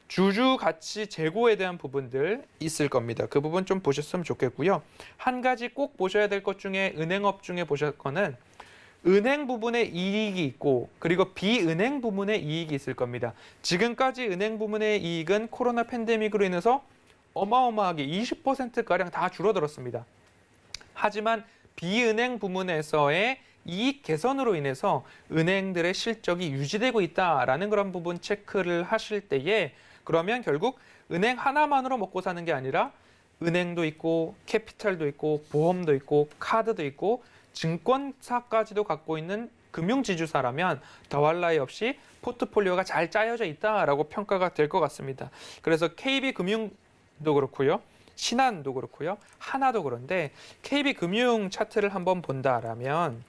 주주 가치 재고에 대한 부분들 있을 겁니다. 그 부분 좀 보셨으면 좋겠고요. 한 가지 꼭 보셔야 될 것 중에 은행업 중에 보실 거는 은행 부분의 이익이 있고 그리고 비은행 부분의 이익이 있을 겁니다. 지금까지 은행 부분의 이익은 코로나 팬데믹으로 인해서 어마어마하게 20%가량 다 줄어들었습니다. 하지만 비은행 부문에서의 이익 개선으로 인해서 은행들의 실적이 유지되고 있다라는 그런 부분 체크를 하실 때에 그러면 결국 은행 하나만으로 먹고 사는 게 아니라 은행도 있고 캐피탈도 있고 보험도 있고 카드도 있고 증권사까지도 갖고 있는 금융지주사라면 더할 나위 없이 포트폴리오가 잘 짜여져 있다라고 평가가 될 것 같습니다. 그래서 KB금융도 그렇고요. 신한도 그렇고요. 하나도 그런데 KB금융 차트를 한번 본다라면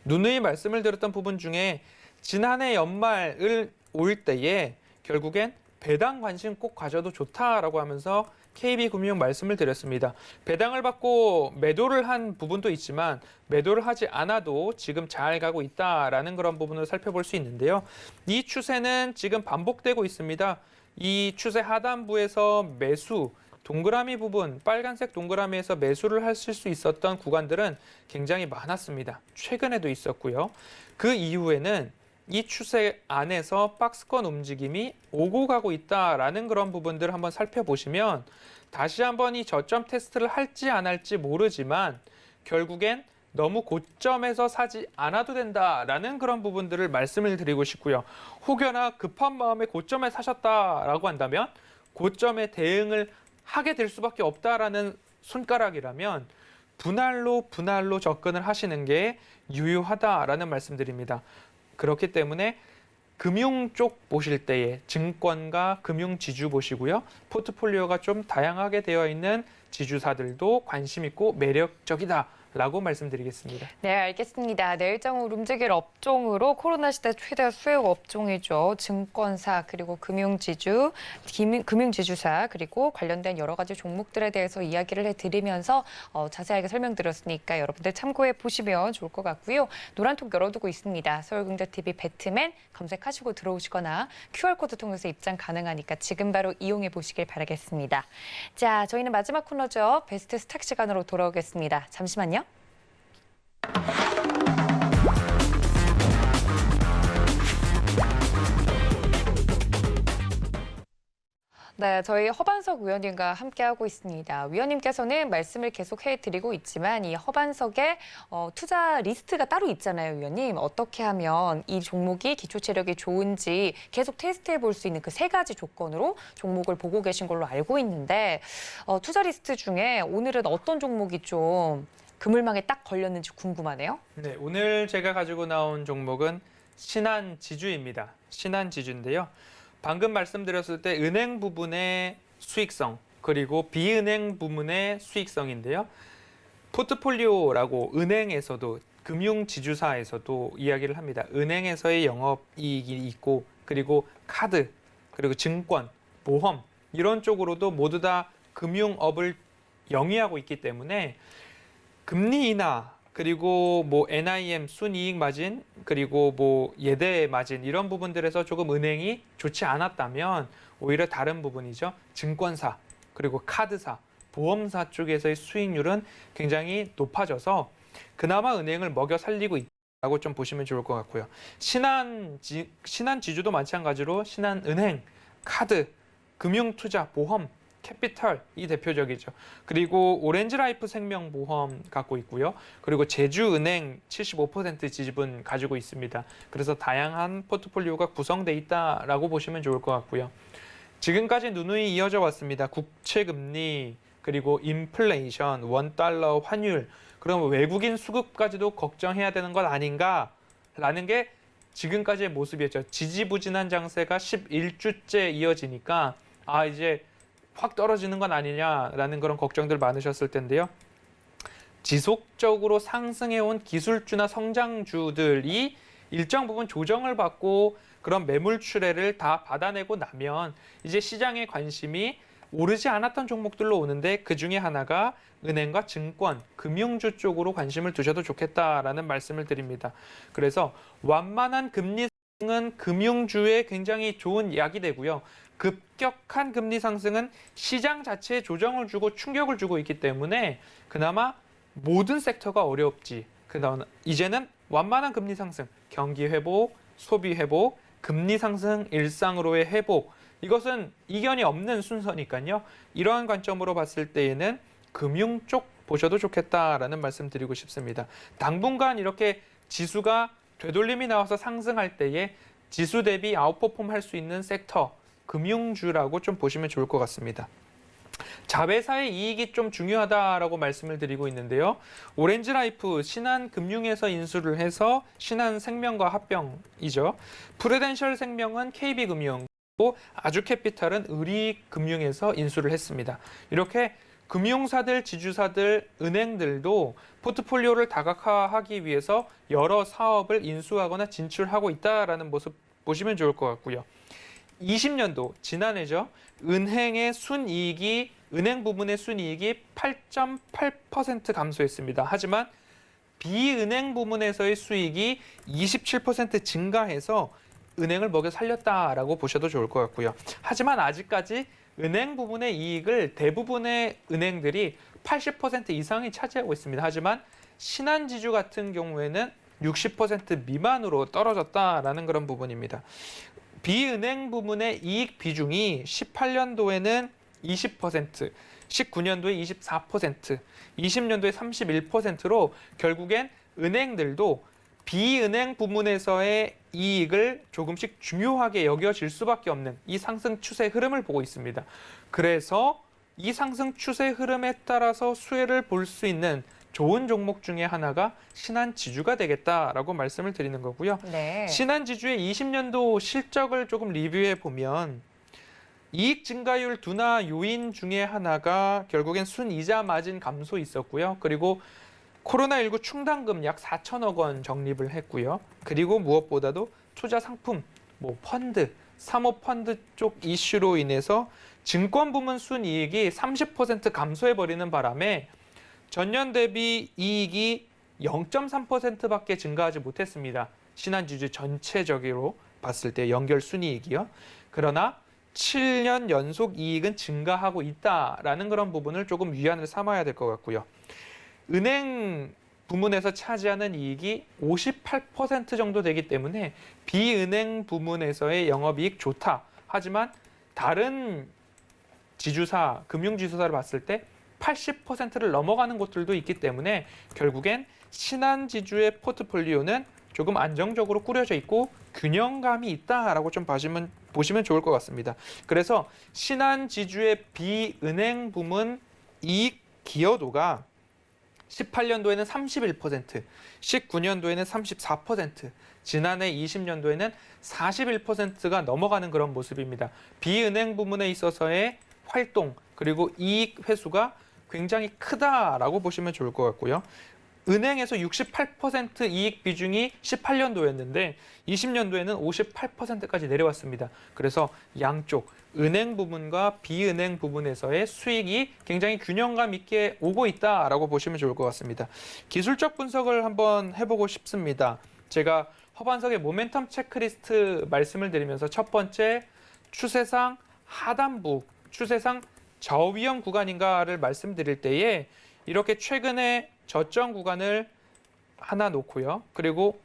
누누이 말씀을 드렸던 부분 중에 지난해 연말을 올 때에 결국엔 배당 관심 꼭 가져도 좋다라고 하면서 KB금융 말씀을 드렸습니다. 배당을 받고 매도를 한 부분도 있지만 매도를 하지 않아도 지금 잘 가고 있다라는 그런 부분을 살펴볼 수 있는데요. 이 추세는 지금 반복되고 있습니다. 이 추세 하단부에서 매수, 동그라미 부분, 빨간색 동그라미에서 매수를 하실 수 있었던 구간들은 굉장히 많았습니다. 최근에도 있었고요. 그 이후에는 이 추세 안에서 박스권 움직임이 오고 가고 있다라는 그런 부분들을 한번 살펴보시면 다시 한번 이 저점 테스트를 할지 안 할지 모르지만 결국엔 너무 고점에서 사지 않아도 된다라는 그런 부분들을 말씀을 드리고 싶고요. 혹여나 급한 마음에 고점에 사셨다라고 한다면 고점에 대응을 하게 될 수밖에 없다라는 손가락이라면 분할로 접근을 하시는 게 유효하다라는 말씀드립니다. 그렇기 때문에 금융 쪽 보실 때에 증권과 금융 지주 보시고요. 포트폴리오가 좀 다양하게 되어 있는 지주사들도 관심 있고 매력적이다라고 말씀드리겠습니다. 네, 알겠습니다. 내일장으로 움직일 업종으로 코로나 시대 최대 수혜 업종이죠. 증권사 그리고 금융지주, 금융지주사 그리고 관련된 여러 가지 종목들에 대해서 이야기를 해드리면서 자세하게 설명드렸으니까 여러분들 참고해 보시면 좋을 것 같고요. 노란톡 열어두고 있습니다. 서울경제TV 배트맨 검색하시고 들어오시거나 QR코드 통해서 입장 가능하니까 지금 바로 이용해 보시길 바라겠습니다. 자, 저희는 마지막 코너죠. 베스트 스탁 시간으로 돌아오겠습니다. 잠시만요. 네, 저희 허반석 위원님과 함께하고 있습니다. 위원님께서는 말씀을 계속 해드리고 있지만 이 허반석에 투자 리스트가 따로 있잖아요, 위원님. 어떻게 하면 이 종목이 기초 체력이 좋은지 계속 테스트해 볼 수 있는 그 세 가지 조건으로 종목을 보고 계신 걸로 알고 있는데 투자 리스트 중에 오늘은 어떤 종목이 좀 그물망에 딱 걸렸는지 궁금하네요. 네, 오늘 제가 가지고 나온 종목은 신한지주입니다. 신한지주인데요. 방금 말씀드렸을 때 은행 부분의 수익성 그리고 비은행 부분의 수익성인데요. 포트폴리오라고 은행에서도 금융지주사에서도 이야기를 합니다. 은행에서의 영업이익이 있고 그리고 카드 그리고 증권, 보험 이런 쪽으로도 모두 다 금융업을 영위하고 있기 때문에 금리 인하 그리고 뭐 NIM 순이익 마진 그리고 뭐 예대 마진 이런 부분들에서 조금 은행이 좋지 않았다면 오히려 다른 부분이죠. 증권사 그리고 카드사, 보험사 쪽에서의 수익률은 굉장히 높아져서 그나마 은행을 먹여 살리고 있다고 좀 보시면 좋을 것 같고요. 신한지주도 마찬가지로 신한은행, 카드, 금융투자, 보험 캐피털 이 대표적이죠. 그리고 오렌지라이프 생명보험 갖고 있고요. 그리고 제주은행 75% 지분 가지고 있습니다. 그래서 다양한 포트폴리오가 구성돼 있다라고 보시면 좋을 것 같고요. 지금까지 누누이 이어져 왔습니다. 국채금리 그리고 인플레이션, 원달러 환율 그럼 외국인 수급까지도 걱정해야 되는 것 아닌가라는 게 지금까지의 모습이었죠. 지지부진한 장세가 11주째 이어지니까 이제 확 떨어지는 건 아니냐라는 그런 걱정들 많으셨을 텐데요. 지속적으로 상승해온 기술주나 성장주들이 일정 부분 조정을 받고 그런 매물출회를 다 받아내고 나면 이제 시장의 관심이 오르지 않았던 종목들로 오는데 그 중에 하나가 은행과 증권, 금융주 쪽으로 관심을 두셔도 좋겠다라는 말씀을 드립니다. 그래서 완만한 금리 상승은 금융주에 굉장히 좋은 약이 되고요. 급격한 금리 상승은 시장 자체에 조정을 주고 충격을 주고 있기 때문에 그나마 모든 섹터가 어렵지. 그다음 이제는 완만한 금리 상승, 경기 회복, 소비 회복, 금리 상승, 일상으로의 회복. 이것은 이견이 없는 순서니까요. 이러한 관점으로 봤을 때에는 금융 쪽 보셔도 좋겠다라는 말씀 드리고 싶습니다. 당분간 이렇게 지수가 되돌림이 나와서 상승할 때에 지수 대비 아웃퍼폼 할 수 있는 섹터, 금융주라고 좀 보시면 좋을 것 같습니다. 자회사의 이익이 좀 중요하다라고 말씀을 드리고 있는데요. 오렌지라이프 신한금융에서 인수를 해서 신한생명과 합병이죠. 프루덴셜 생명은 KB금융, 아주캐피탈은 의리금융에서 인수를 했습니다. 이렇게 금융사들, 지주사들, 은행들도 포트폴리오를 다각화하기 위해서 여러 사업을 인수하거나 진출하고 있다라는 모습 보시면 좋을 것 같고요. 20년도 지난해죠. 은행 부분의 순이익이 8.8% 감소했습니다. 하지만 비은행 부문에서의 수익이 27% 증가해서 은행을 먹여 살렸다라고 보셔도 좋을 것 같고요. 하지만 아직까지 은행 부분의 이익을 대부분의 은행들이 80% 이상이 차지하고 있습니다. 하지만 신한지주 같은 경우에는 60% 미만으로 떨어졌다라는 그런 부분입니다. 비은행 부문의 이익 비중이 18년도에는 20%, 19년도에 24%, 20년도에 31%로 결국엔 은행들도 비은행 부문에서의 이익을 조금씩 중요하게 여겨질 수밖에 없는 이 상승 추세 흐름을 보고 있습니다. 그래서 이 상승 추세 흐름에 따라서 수혜를 볼 수 있는 좋은 종목 중에 하나가 신한지주가 되겠다라고 말씀을 드리는 거고요. 네. 신한지주의 20년도 실적을 조금 리뷰해 보면 이익 증가율 둔화 요인 중에 하나가 결국엔 순이자 마진 감소 있었고요. 그리고 코로나19 충당금 약 4천억 원 적립을 했고요. 그리고 무엇보다도 투자 상품, 펀드, 사모펀드 쪽 이슈로 인해서 증권 부문 순이익이 30% 감소해버리는 바람에 전년 대비 이익이 0.3%밖에 증가하지 못했습니다. 신한지주 전체적으로 봤을 때 연결 순이익이요. 그러나 7년 연속 이익은 증가하고 있다라는 그런 부분을 조금 위안을 삼아야 될 것 같고요. 은행 부문에서 차지하는 이익이 58% 정도 되기 때문에 비은행 부문에서의 영업이익 좋다. 하지만 다른 지주사, 금융지주사를 봤을 때 80%를 넘어가는 곳들도 있기 때문에 결국엔 신한지주의 포트폴리오는 조금 안정적으로 꾸려져 있고 균형감이 있다라고 좀 보시면 좋을 것 같습니다. 그래서 신한지주의 비은행 부문 이익 기여도가 18년도에는 31%, 19년도에는 34%, 지난해 20년도에는 41%가 넘어가는 그런 모습입니다. 비은행 부문에 있어서의 활동 그리고 이익 회수가 굉장히 크다라고 보시면 좋을 것 같고요. 은행에서 68% 이익 비중이 18년도였는데 20년도에는 58%까지 내려왔습니다. 그래서 양쪽 은행 부분과 비은행 부분에서의 수익이 굉장히 균형감 있게 오고 있다라고 보시면 좋을 것 같습니다. 기술적 분석을 한번 해보고 싶습니다. 제가 허반석의 모멘텀 체크리스트 말씀을 드리면서 첫 번째 추세상 하단부, 추세상 저위험 구간인가를 말씀드릴 때에 이렇게 최근에 저점 구간을 하나 놓고요. 그리고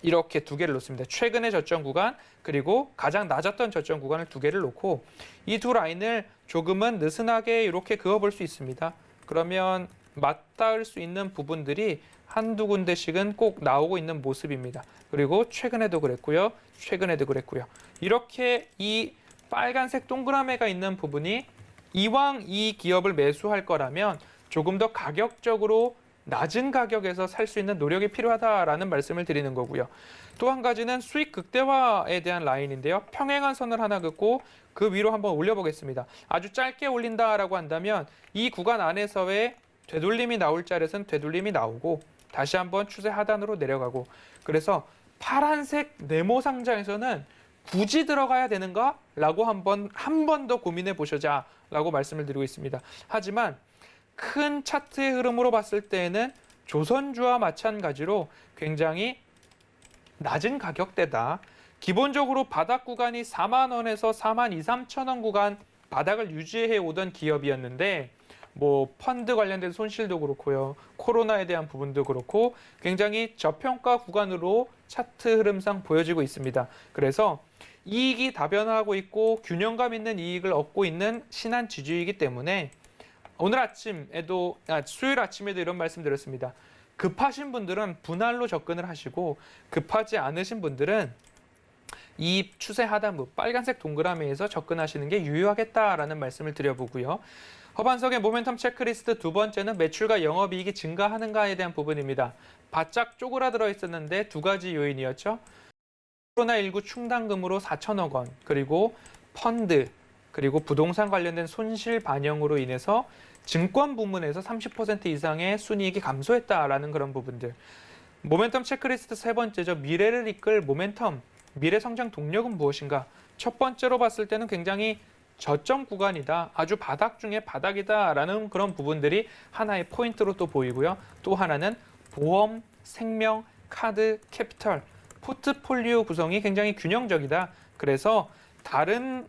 이렇게 두 개를 놓습니다. 최근의 저점 구간 그리고 가장 낮았던 저점 구간을 두 개를 놓고 이 두 라인을 조금은 느슨하게 이렇게 그어볼 수 있습니다. 그러면 맞닿을 수 있는 부분들이 한두 군데씩은 꼭 나오고 있는 모습입니다. 그리고 최근에도 그랬고요. 최근에도 그랬고요. 이렇게 이 빨간색 동그라미가 있는 부분이 이왕 이 기업을 매수할 거라면 조금 더 가격적으로 낮은 가격에서 살 수 있는 노력이 필요하다라는 말씀을 드리는 거고요. 또 한 가지는 수익 극대화에 대한 라인인데요. 평행한 선을 하나 긋고 그 위로 한번 올려보겠습니다. 아주 짧게 올린다라고 한다면 이 구간 안에서의 되돌림이 나올 자리에서는 되돌림이 나오고 다시 한번 추세 하단으로 내려가고 그래서 파란색 네모 상장에서는 굳이 들어가야 되는가? 라고 한 번 더 고민해 보셔자라고 말씀을 드리고 있습니다. 하지만 큰 차트의 흐름으로 봤을 때에는 조선주와 마찬가지로 굉장히 낮은 가격대다. 기본적으로 바닥 구간이 4만 원에서 4만 2, 3천 원 구간 바닥을 유지해 오던 기업이었는데 뭐 펀드 관련된 손실도 그렇고요. 코로나에 대한 부분도 그렇고 굉장히 저평가 구간으로 차트 흐름상 보여지고 있습니다. 그래서 이익이 다변화하고 있고 균형감 있는 이익을 얻고 있는 신한지주이기 때문에 오늘 아침에도 수요일 아침에도 이런 말씀 드렸습니다. 급하신 분들은 분할로 접근을 하시고 급하지 않으신 분들은 이 추세 하단부 빨간색 동그라미에서 접근하시는 게 유효하겠다라는 말씀을 드려보고요. 허반석의 모멘텀 체크리스트 두 번째는 매출과 영업이익이 증가하는가에 대한 부분입니다. 바짝 쪼그라들어 있었는데 두 가지 요인이었죠. 코로나19 충당금으로 4천억 원, 그리고 펀드, 그리고 부동산 관련된 손실 반영으로 인해서 증권 부문에서 30% 이상의 순이익이 감소했다라는 그런 부분들. 모멘텀 체크리스트 세 번째죠. 미래를 이끌 모멘텀, 미래 성장 동력은 무엇인가? 첫 번째로 봤을 때는 굉장히 저점 구간이다. 아주 바닥 중에 바닥이다라는 그런 부분들이 하나의 포인트로 또 보이고요. 또 하나는 보험, 생명, 카드, 캐피털, 포트폴리오 구성이 굉장히 균형적이다. 그래서 다른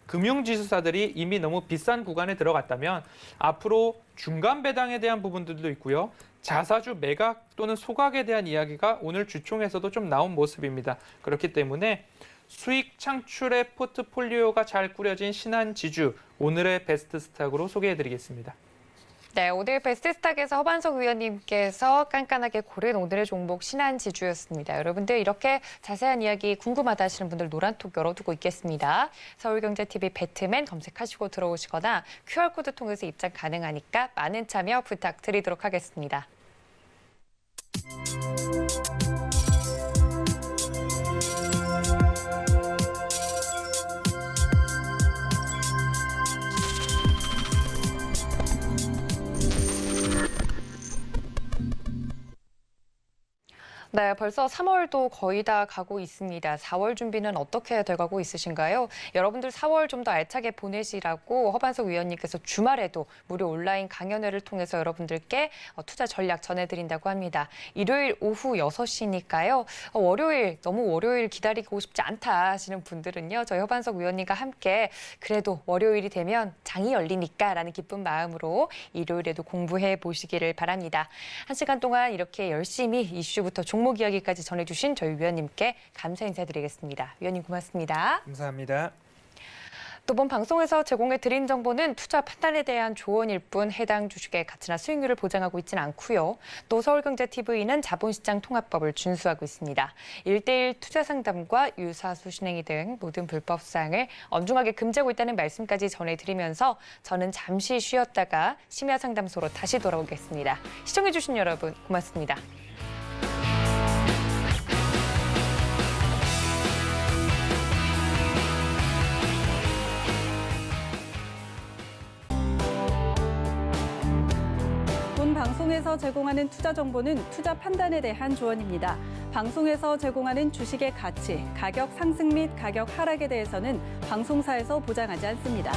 금융지수사들이 이미 너무 비싼 구간에 들어갔다면 앞으로 중간 배당에 대한 부분들도 있고요. 자사주 매각 또는 소각에 대한 이야기가 오늘 주총에서도 좀 나온 모습입니다. 그렇기 때문에 수익 창출의 포트폴리오가 잘 꾸려진 신한지주 오늘의 베스트 스탁으로 소개해드리겠습니다. 네, 오늘 베스트 스탁에서 허반석 위원님께서 깐깐하게 고른 오늘의 종목 신한지주였습니다. 여러분들 이렇게 자세한 이야기 궁금하다 하시는 분들 노란톡 열어두고 있겠습니다. 서울경제TV 배트맨 검색하시고 들어오시거나 QR코드 통해서 입장 가능하니까 많은 참여 부탁드리도록 하겠습니다. 네, 벌써 3월도 거의 다 가고 있습니다. 4월 준비는 어떻게 돼가고 있으신가요? 여러분들 4월 좀 더 알차게 보내시라고 허반석 위원님께서 주말에도 무료 온라인 강연회를 통해서 여러분들께 투자 전략 전해드린다고 합니다. 일요일 오후 6시니까요. 월요일, 너무 월요일 기다리고 싶지 않다 하시는 분들은요. 저희 허반석 위원님과 함께 그래도 월요일이 되면 장이 열리니까 라는 기쁜 마음으로 일요일에도 공부해 보시기를 바랍니다. 1시간 동안 이렇게 열심히 이슈부터 종목 이야기까지 전해주신 저희 위원님께 감사 인사드리겠습니다. 위원님 고맙습니다. 감사합니다. 또 본 방송에서 제공해 드린 정보는 투자 판단에 대한 조언일 뿐 해당 주식의 가치나 수익률을 보장하고 있지는 않고요. 또 서울경제TV는 자본시장 통합법을 준수하고 있습니다. 1:1 투자 상담과 유사수 신행위 등 모든 불법 사항을 엄중하게 금지하고 있다는 말씀까지 전해드리면서 저는 잠시 쉬었다가 심야 상담소로 다시 돌아오겠습니다. 시청해주신 여러분 고맙습니다. 본 방송에서 제공하는 투자 정보는 투자 판단에 대한 조언입니다. 방송에서 제공하는 주식의 가치, 가격 상승 및 가격 하락에 대해서는 방송사에서 보장하지 않습니다.